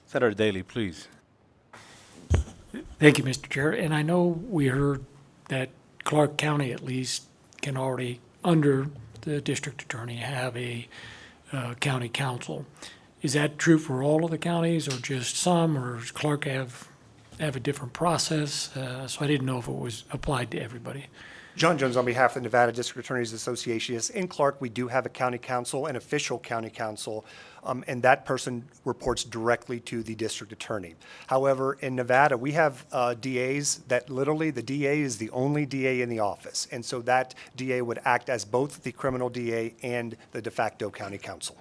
Senator Daley, please. Thank you, Mr. Chair. And I know we heard that Clark County at least can already, under the district attorney, have a county council. Is that true for all of the counties or just some, or does Clark have a different process? So I didn't know if it was applied to everybody. John Jones, on behalf of the Nevada District Attorneys Association. Yes, in Clark, we do have a county council, an official county council, and that person reports directly to the district attorney. However, in Nevada, we have DAs that literally the DA is the only DA in the office. And so that DA would act as both the criminal DA and the de facto county council.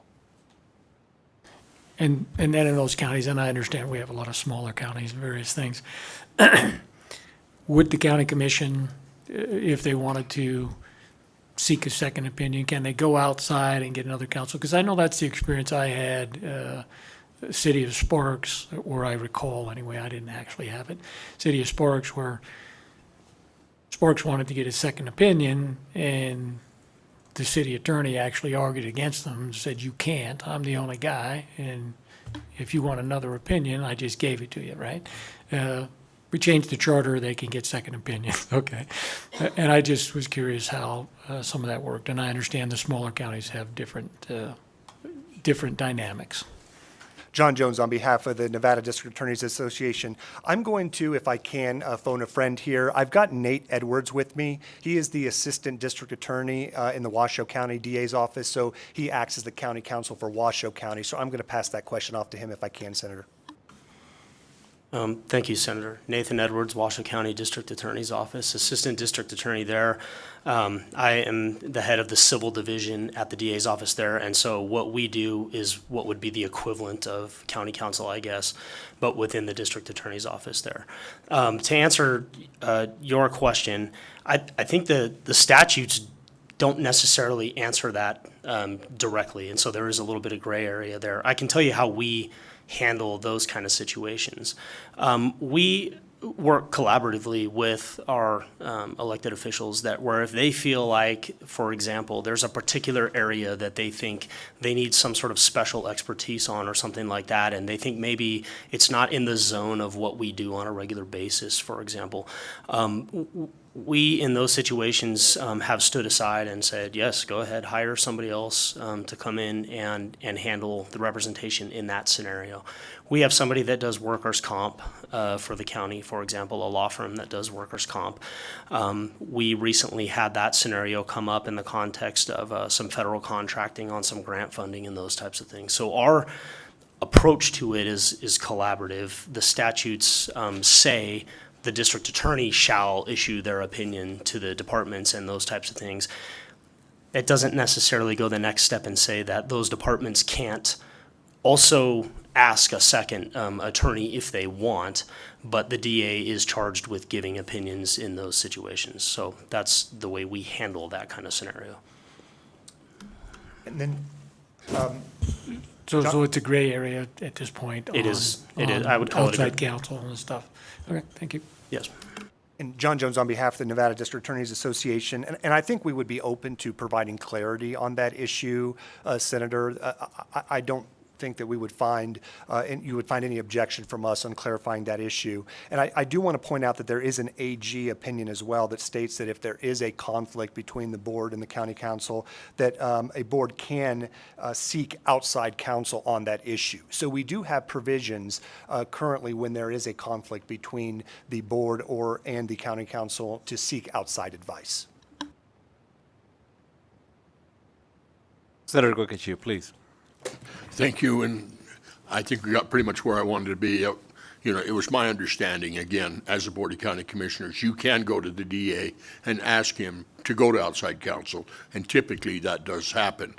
And then in those counties, and I understand we have a lot of smaller counties and various things, would the county commission, if they wanted to seek a second opinion, can they go outside and get another counsel? Because I know that's the experience I had, City of Sparks, where I recall anyway, I didn't actually have it, City of Sparks, where Sparks wanted to get a second opinion, and the city attorney actually argued against them and said, you can't, I'm the only guy, and if you want another opinion, I just gave it to you, right? We changed the charter, they can get second opinion, okay. And I just was curious how some of that worked, and I understand the smaller counties have different dynamics. John Jones, on behalf of the Nevada District Attorneys Association. I'm going to, if I can, phone a friend here. I've got Nate Edwards with me. He is the Assistant District Attorney in the Washoe County DA's office, so he acts as the county counsel for Washoe County. So I'm going to pass that question off to him if I can, Senator. Thank you, Senator. Nathan Edwards, Washoe County District Attorney's Office, Assistant District Attorney there. I am the head of the Civil Division at the DA's office there, and so what we do is what would be the equivalent of county counsel, I guess, but within the District Attorney's office there. To answer your question, I think the statutes don't necessarily answer that directly, and so there is a little bit of gray area there. I can tell you how we handle those kind of situations. We work collaboratively with our elected officials that where if they feel like, for example, there's a particular area that they think they need some sort of special expertise on or something like that, and they think maybe it's not in the zone of what we do on a regular basis, for example, we, in those situations, have stood aside and said, yes, go ahead, hire somebody else to come in and handle the representation in that scenario. We have somebody that does workers' comp for the county, for example, a law firm that does workers' comp. We recently had that scenario come up in the context of some federal contracting on some grant funding and those types of things. So our approach to it is collaborative. The statutes say the district attorney shall issue their opinion to the departments and those types of things. It doesn't necessarily go the next step and say that those departments can't also ask a second attorney if they want, but the DA is charged with giving opinions in those situations. So that's the way we handle that kind of scenario. And then So it's a gray area at this point? It is. I would call it a outside gray- counsel and stuff. Okay, thank you. Yes. And John Jones on behalf of the Nevada District Attorneys Association, and I think we would be open to providing clarity on that issue, Senator. I don't think that we would find, and you would find any objection from us on clarifying that issue. And I do want to point out that there is an AG opinion as well that states that if there is a conflict between the board and the county council, that a board can seek outside counsel on that issue. So we do have provisions currently when there is a conflict between the board and the county council to seek outside advice. Senator Goycochea, please. Thank you, and I think we got pretty much where I wanted to be. It was my understanding, again, as a Board of County Commissioners, you can go to the DA and ask him to go to outside counsel, and typically that does happen.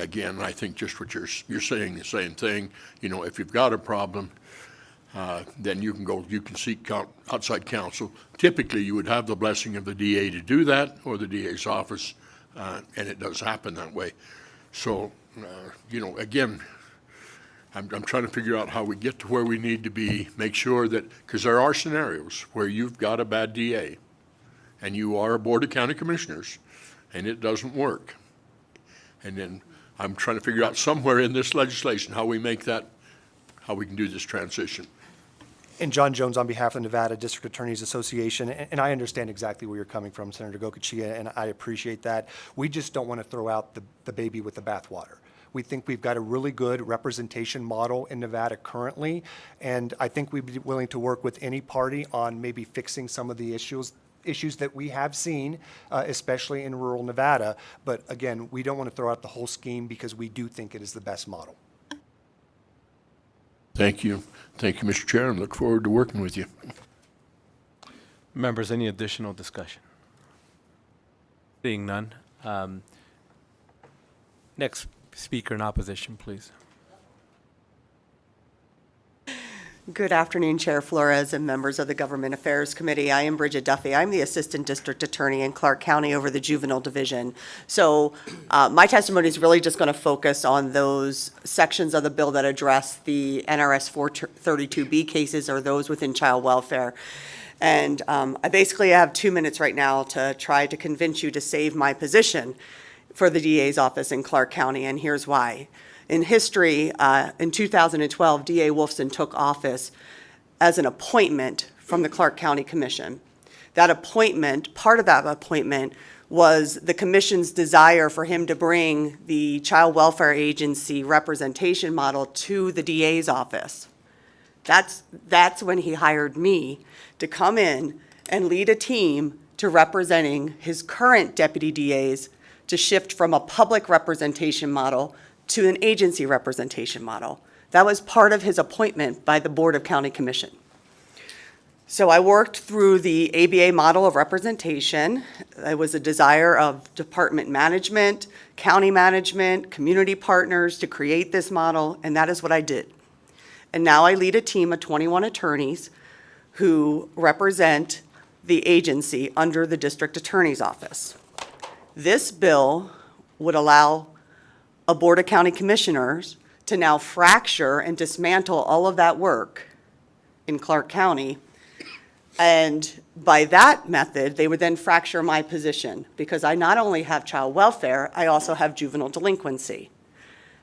Again, I think just what you're saying, the same thing. If you've got a problem, then you can seek outside counsel. Typically, you would have the blessing of the DA to do that, or the DA's office, and it does happen that way. So, again, I'm trying to figure out how we get to where we need to be, make sure that, because there are scenarios where you've got a bad DA and you are a Board of County Commissioners and it doesn't work. And then I'm trying to figure out somewhere in this legislation how we make that, how we can do this transition. And John Jones on behalf of the Nevada District Attorneys Association, and I understand exactly where you're coming from, Senator Goycochea, and I appreciate that. We just don't want to throw out the baby with the bathwater. We think we've got a really good representation model in Nevada currently, and I think we'd be willing to work with any party on maybe fixing some of the issues that we have seen, especially in rural Nevada. But again, we don't want to throw out the whole scheme because we do think it is the best model. Thank you. Thank you, Mr. Chair, and look forward to working with you. Members, any additional discussion? Seeing none. Next speaker in opposition, please. Good afternoon, Chair Flores and members of the Government Affairs Committee. I am Bridget Duffy. I'm the Assistant District Attorney in Clark County over the Juvenile Division. So my testimony is really just going to focus on those sections of the bill that address the NRS 432B cases or those within child welfare. And I basically have 2 minutes right now to try to convince you to save my position for the DA's office in Clark County, and here's why. In history, in 2012, DA Wolfson took office as an appointment from the Clark County Commission. That appointment, part of that appointment, was the commission's desire for him to bring the Child Welfare Agency representation model to the DA's office. That's when he hired me to come in and lead a team to representing his current deputy DAs to shift from a public representation model to an agency representation model. That was part of his appointment by the Board of County Commission. So I worked through the ABA model of representation. It was a desire of department management, county management, community partners to create this model, and that is what I did. And now I lead a team of 21 attorneys who represent the agency under the district attorney's office. This bill would allow a Board of County Commissioners to now fracture and dismantle all of that work in Clark County. And by that method, they would then fracture my position because I not only have child welfare, I also have juvenile delinquency.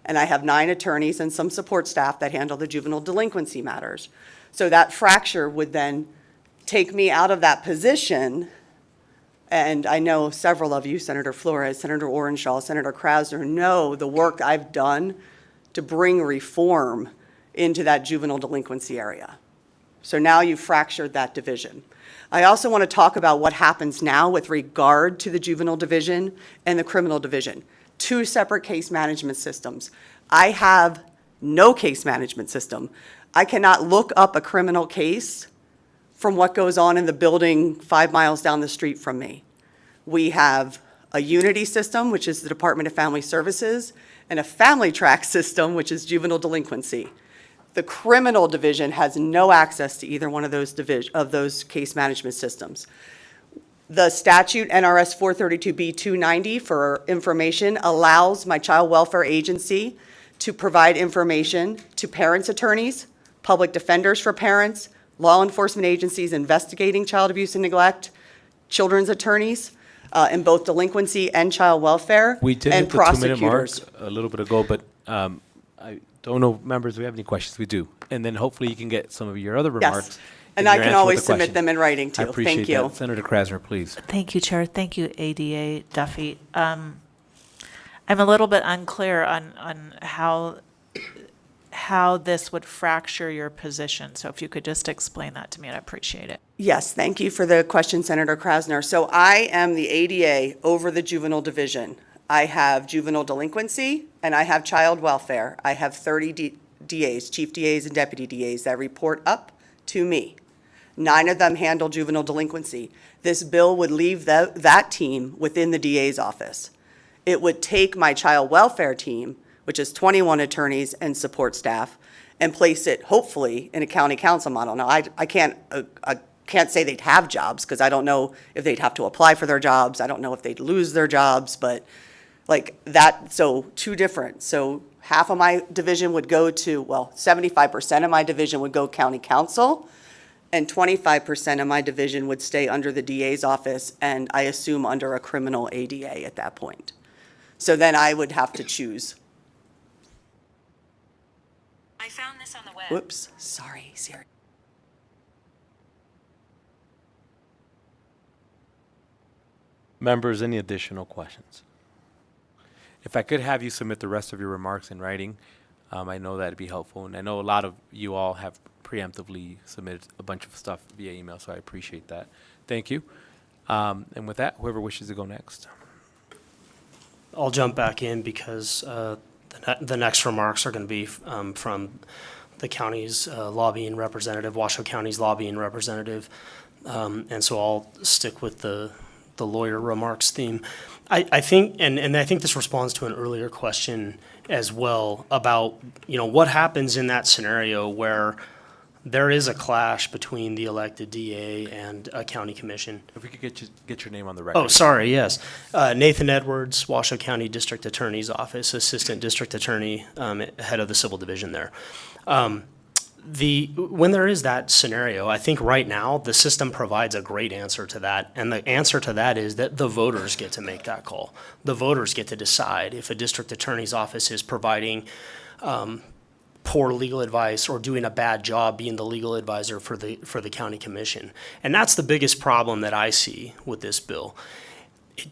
And I have 9 attorneys and some support staff that handle the juvenile delinquency matters. So that fracture would then take me out of that position. And I know several of you, Senator Flores, Senator Orenshaw, Senator Krasner, know the work I've done to bring reform into that juvenile delinquency area. So now you've fractured that division. I also want to talk about what happens now with regard to the juvenile division and the criminal division. 2 separate case management systems. I have no case management system. I cannot look up a criminal case from what goes on in the building 5 miles down the street from me. We have a Unity system, which is the Department of Family Services, and a Family Track system, which is juvenile delinquency. The criminal division has no access to either one of those case management systems. The statute NRS 432B 290 for information allows my child welfare agency to provide information to parents' attorneys, public defenders for parents, law enforcement agencies investigating child abuse and neglect, children's attorneys, in both delinquency and child welfare, We did and hit the 2-minute mark prosecutors. a little bit ago, but I don't know, members, do we have any questions? We do. And then hopefully you can get some of your other remarks. Yes, and in I your can answer with always the submit question. them in writing too. I appreciate Thank you. that. Senator Krasner, please. Thank you, Chair. Thank you, ADA Duffy. I'm a little bit unclear on how this would fracture your position. So if you could just explain that to me, I'd appreciate it. Yes, thank you for the question, Senator Krasner. So I am the ADA over the juvenile division. I have juvenile delinquency and I have child welfare. I have 30 DAs, chief DAs and deputy DAs that report up to me. 9 of them handle juvenile delinquency. This bill would leave that team within the DA's office. It would take my child welfare team, which is 21 attorneys and support staff, and place it hopefully in a county council model. Now, I can't say they'd have jobs because I don't know if they'd have to apply for their jobs. I don't know if they'd lose their jobs, but like that, so 2 different. So half of my division would go to, well, 75% of my division would go county council, and 25% of my division would stay under the DA's office, and I assume under a criminal ADA at that point. So then I would have to choose. I found this on the web. Whoops, sorry, Siri. Members, any additional questions? If I could have you submit the rest of your remarks in writing, I know that'd be helpful. And I know a lot of you all have preemptively submitted a bunch of stuff via email, so I appreciate that. Thank you. And with that, whoever wishes to go next. I'll jump back in because the next remarks are going to be from the county's lobbying representative, Washoe County's lobbying representative. And so I'll stick with the lawyer remarks theme. I think, and I think this responds to an earlier question as well about, what happens in that scenario where there is a clash between the elected DA and a county commission. If we could get your name on the record. Oh, sorry, yes. Nathan Edwards, Washoe County District Attorney's Office, Assistant District Attorney, head of the Civil Division there. When there is that scenario, I think right now the system provides a great answer to that. And the answer to that is that the voters get to make that call. The voters get to decide if a district attorney's office is providing poor legal advice or doing a bad job being the legal advisor for the county commission. And that's the biggest problem that I see with this bill.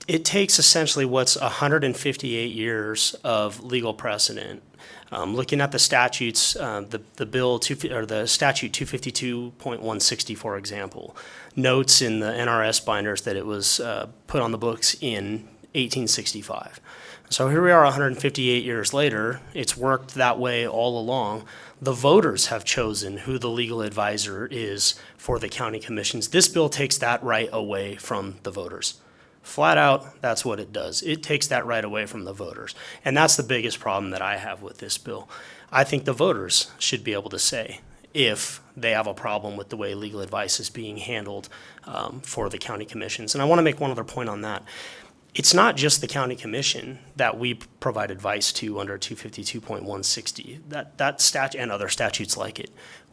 It takes essentially what's 158 years of legal precedent. Looking at the statutes, the statute 252.160, for example, notes in the NRS binders that it was put on the books in 1865. So here we are 158 years later. It's worked that way all along. The voters have chosen who the legal advisor is for the county commissions. This bill takes that right away from the voters. Flat out, that's what it does. It takes that right away from the voters. And that's the biggest problem that I have with this bill. I think the voters should be able to say if they have a problem with the way legal advice is being handled for the county commissions. And I want to make one other point on that. It's not just the county commission that we provide advice to under 252.160, that statute and other statutes like it.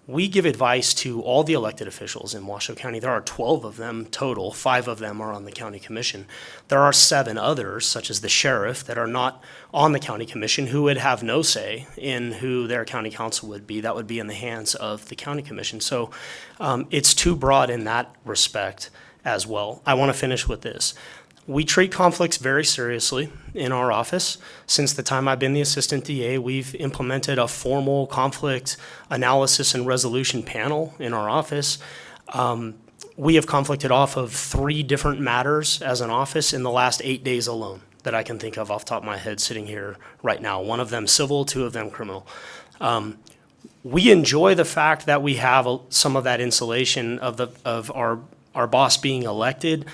We give advice to all the elected officials in Washoe County. There are 12 of them total. 5 of them are on the county commission. There are 7 others, such as the sheriff, that are not on the county commission, who would have no say in who their county council would be. That would be in the hands of the county commission. So it's too broad in that respect as well. I want to finish with this. We treat conflicts very seriously in our office. Since the time I've been the assistant DA, we've implemented a formal conflict analysis and resolution panel in our office. We have conflicted off of 3 different matters as an office in the last 8 days alone that I can think of off the top of my head sitting here right now. 1 of them civil, 2 of them criminal. We enjoy the fact that we have some of that insulation of our boss being elected,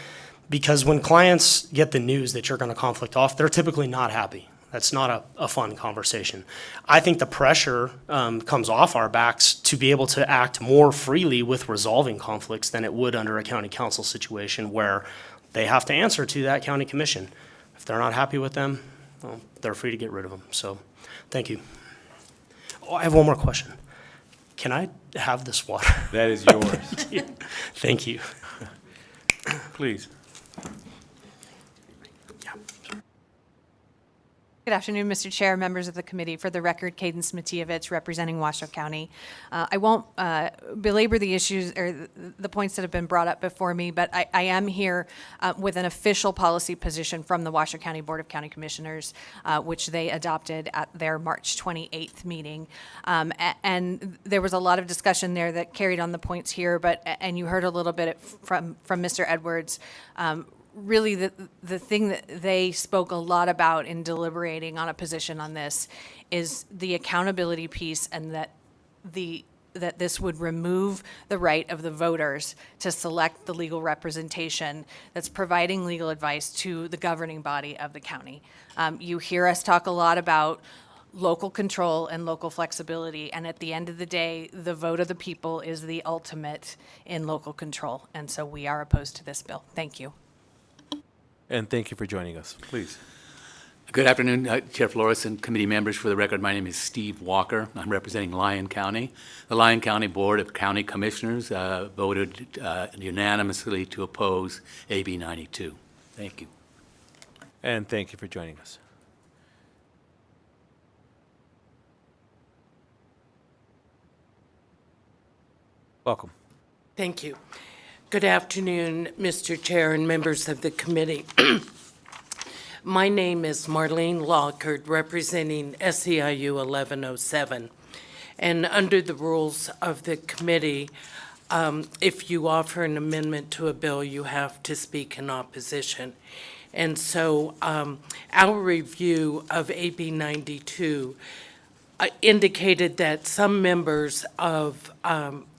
because when clients get the news that you're going to conflict off, they're typically not happy. That's not a fun conversation. I think the pressure comes off our backs to be able to act more freely with resolving conflicts than it would under a county council situation where they have to answer to that county commission. If they're not happy with them, well, they're free to get rid of them. So, thank you. Oh, I have one more question. Can I have this water? That is yours. Thank you. Please. Good afternoon, Mr. Chair, members of the committee. For the record, Cadence Matievich, representing Washoe County. I won't belabor the issues or the points that have been brought up before me, but I am here with an official policy position from the Washoe County Board of County Commissioners, which they adopted at their March 28th meeting. And there was a lot of discussion there that carried on the points here, and you heard a little bit from Mr. Edwards. Really, the thing that they spoke a lot about in deliberating on a position on this is the accountability piece, and that this would remove the right of the voters to select the legal representation that's providing legal advice to the governing body of the county. You hear us talk a lot about local control and local flexibility, and at the end of the day, the vote of the people is the ultimate in local control, and so we are opposed to this bill. Thank you. And thank you for joining us. Please. Good afternoon, Chair Flores and committee members. For the record, my name is Steve Walker. I'm representing Lyon County. The Lyon County Board of County Commissioners voted unanimously to oppose AB 92. Thank you. And thank you for joining us. Welcome. Thank you. Good afternoon, Mr. Chair and members of the committee. My name is Marlene Lockhart, representing SEIU 1107. And under the rules of the committee, if you offer an amendment to a bill, you have to speak in opposition. And so our review of AB 92 indicated that some members of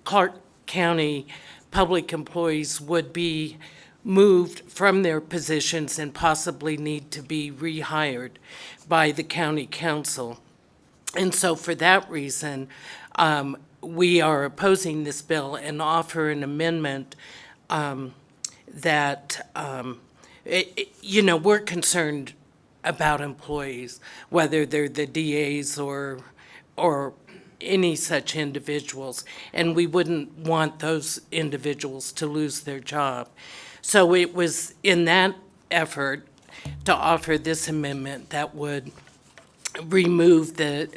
Clark County public employees would be moved from their positions and possibly need to be rehired by the county council. And so for that reason, we are opposing this bill and offer an amendment that, we're concerned about employees, whether they're the DAs or any such individuals, and we wouldn't want those individuals to lose their job. So it was in that effort to offer this amendment that would remove the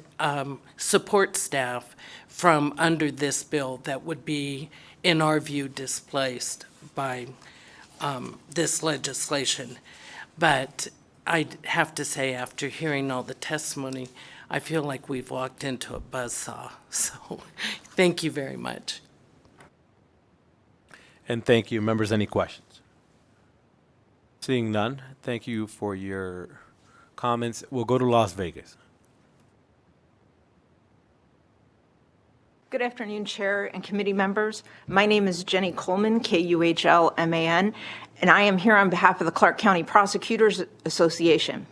support staff from under this bill that would be, in our view, displaced by this legislation. But I have to say, after hearing all the testimony, I feel like we've walked into a buzzsaw. So thank you very much. And thank you. Members, any questions? Seeing none, thank you for your comments. We'll go to Las Vegas. Good afternoon, Chair and committee members. My name is Jenny Coleman, Kuhlman, and I am here on behalf of the Clark County Prosecutors Association.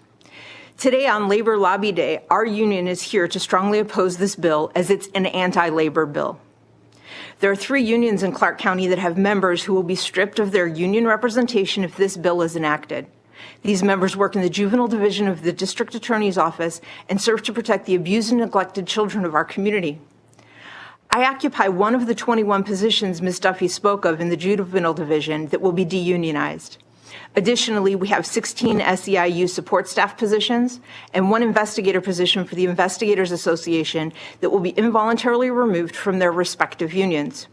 Today on Labor Lobby Day, our union is here to strongly oppose this bill as it's an anti-labor bill. There are 3 unions in Clark County that have members who will be stripped of their union representation if this bill is enacted. These members work in the juvenile division of the district attorney's office and serve to protect the abused and neglected children of our community. I occupy one of the 21 positions Ms. Duffy spoke of in the juvenile division that will be deunionized. Additionally, we have 16 SEIU support staff positions and 1 investigator position for the Investigators Association that will be involuntarily removed from their respective unions.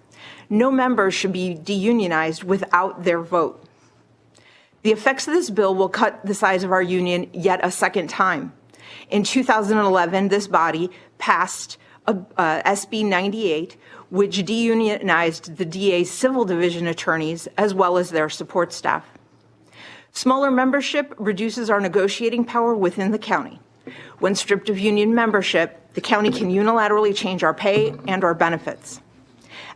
No members should be deunionized without their vote. The effects of this bill will cut the size of our union yet a second time. In 2011, this body passed SB 98, which deunionized the DA's civil division attorneys as well as their support staff. Smaller membership reduces our negotiating power within the county. When stripped of union membership, the county can unilaterally change our pay and our benefits.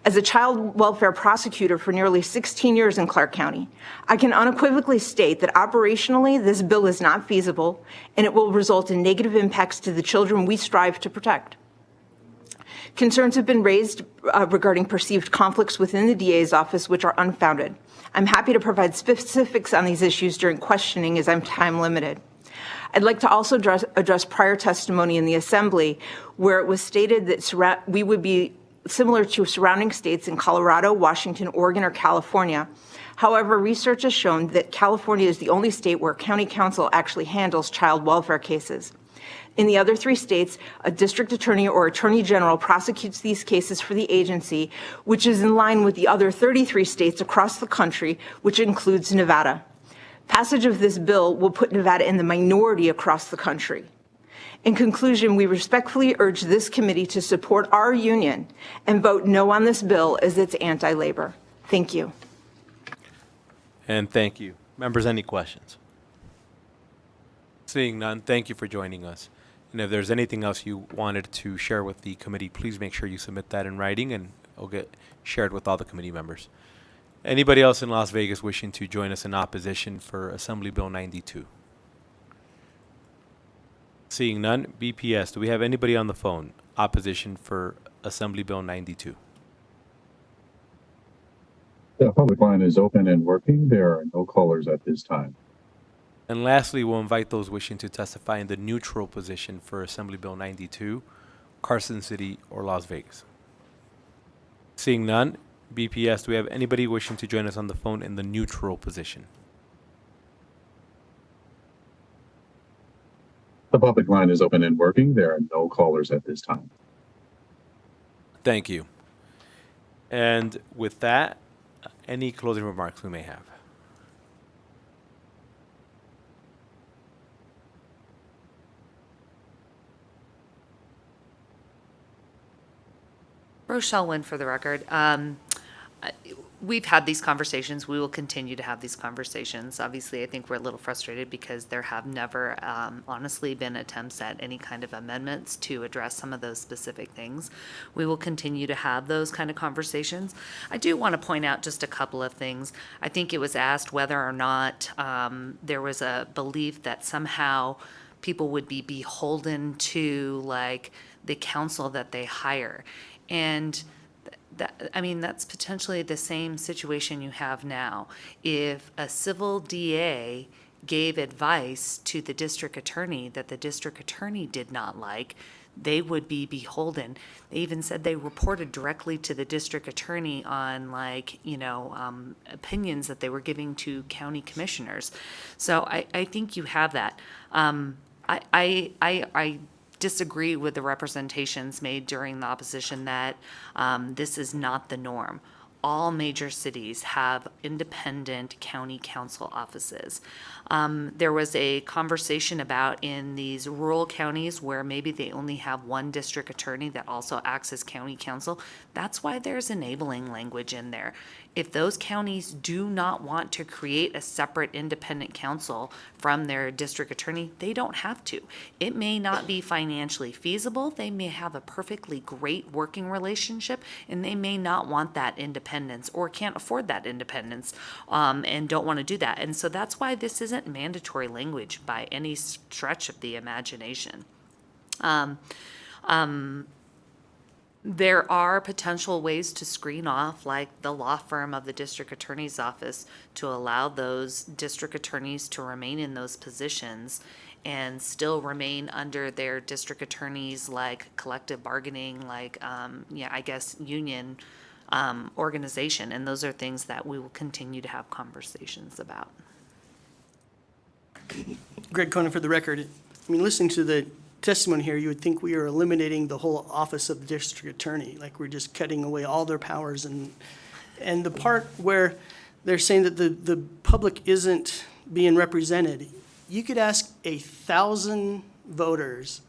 As a child welfare prosecutor for nearly 16 years in Clark County, I can unequivocally state that operationally this bill is not feasible and it will result in negative impacts to the children we strive to protect. Concerns have been raised regarding perceived conflicts within the DA's office, which are unfounded. I'm happy to provide specifics on these issues during questioning as I'm time limited. I'd like to also address prior testimony in the Assembly where it was stated that we would be similar to surrounding states in Colorado, Washington, Oregon, or California. However, research has shown that California is the only state where county council actually handles child welfare cases. In the other 3 states, a district attorney or attorney general prosecutes these cases for the agency, which is in line with the other 33 states across the country, which includes Nevada. Passage of this bill will put Nevada in the minority across the country. In conclusion, we respectfully urge this committee to support our union and vote no on this bill as it's anti-labor. Thank you. And thank you. Members, any questions? Seeing none, thank you for joining us. And if there's anything else you wanted to share with the committee, please make sure you submit that in writing and it'll get shared with all the committee members. Anybody else in Las Vegas wishing to join us in opposition for Assembly Bill 92? Seeing none, BPS, do we have anybody on the phone? Opposition for Assembly Bill 92? The public line is open and working. There are no callers at this time. And lastly, we'll invite those wishing to testify in the neutral position for Assembly Bill 92, Carson City or Las Vegas. Seeing none, BPS, do we have anybody wishing to join us on the phone in the neutral position? The public line is open and working. There are no callers at this time. Thank you. And with that, any closing remarks we may have? Rochelle Wynn for the record. We've had these conversations. We will continue to have these conversations. Obviously, I think we're a little frustrated because there have never honestly been attempts at any kind of amendments to address some of those specific things. We will continue to have those kind of conversations. I do want to point out just a couple of things. I think it was asked whether or not there was a belief that somehow people would be beholden to like the council that they hire. And that's potentially the same situation you have now. If a civil DA gave advice to the district attorney that the district attorney did not like, they would be beholden. They even said they reported directly to the district attorney on opinions that they were giving to county commissioners. So I think you have that. I disagree with the representations made during the opposition that this is not the norm. All major cities have independent county council offices. There was a conversation about in these rural counties where maybe they only have one district attorney that also acts as county counsel. That's why there's enabling language in there. If those counties do not want to create a separate independent counsel from their district attorney, they don't have to. It may not be financially feasible. They may have a perfectly great working relationship, and they may not want that independence or can't afford that independence and don't want to do that. And so that's why this isn't mandatory language by any stretch of the imagination. There are potential ways to screen off, like the law firm of the district attorney's office, to allow those district attorneys to remain in those positions and still remain under their district attorney's like collective bargaining, union organization. And those are things that we will continue to have conversations about. Greg Cronin for the record. I mean, listening to the testimony here, you would think we are eliminating the whole office of the district attorney, like we're just cutting away all their powers. And the part where they're saying that the public isn't being represented, you could ask 1,000 voters,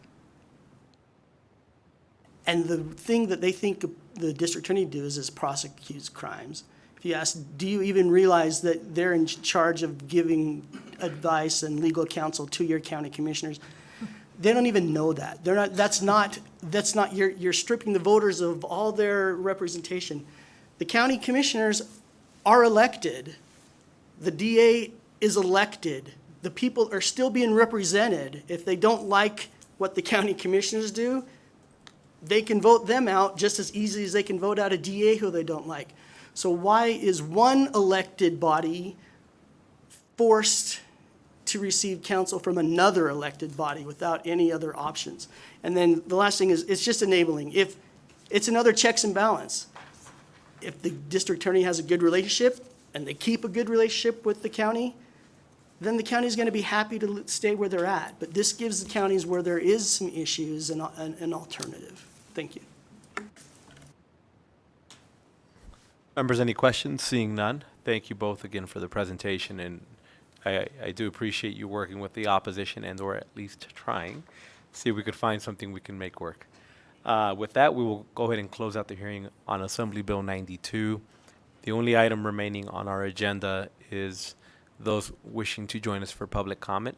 and the thing that they think the district attorney does is prosecutes crimes. If you ask, do you even realize that they're in charge of giving advice and legal counsel to your county commissioners? They don't even know that. They're not. That's not. You're stripping the voters of all their representation. The county commissioners are elected. The DA is elected. The people are still being represented. If they don't like what the county commissioners do, they can vote them out just as easy as they can vote out a DA who they don't like. So why is one elected body forced to receive counsel from another elected body without any other options. And then the last thing is, it's just enabling. If it's another checks and balance. If the district attorney has a good relationship and they keep a good relationship with the county, then the county's going to be happy to stay where they're at. But this gives the counties where there is some issues an alternative. Thank you. Members, any questions? Seeing none, thank you both again for the presentation, and I do appreciate you working with the opposition and/or at least trying. See if we could find something we can make work. With that, we will go ahead and close out the hearing on Assembly Bill 92. The only item remaining on our agenda is those wishing to join us for public comment.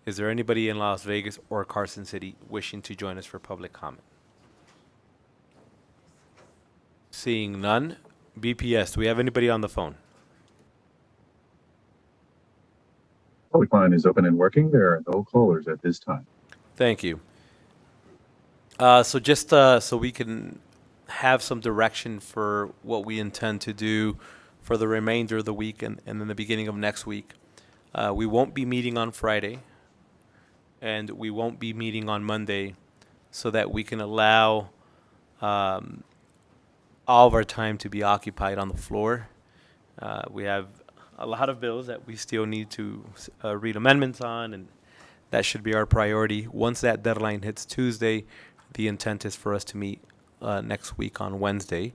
Is there anybody in Las Vegas or Carson City wishing to join us for public comment? Seeing none, BPS, do we have anybody on the phone? Public line is open and working. There are no callers at this time. Thank you. So just so we can have some direction for what we intend to do for the remainder of the week and then the beginning of next week. We won't be meeting on Friday, and we won't be meeting on Monday, so that we can allow all of our time to be occupied on the floor. We have a lot of bills that we still need to read amendments on, and that should be our priority. Once that deadline hits Tuesday, the intent is for us to meet next week on Wednesday.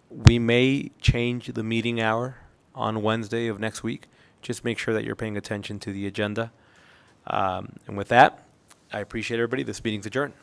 We may change the meeting hour on Wednesday of next week. Just make sure that you're paying attention to the agenda. And with that, I appreciate everybody. This meeting's adjourned.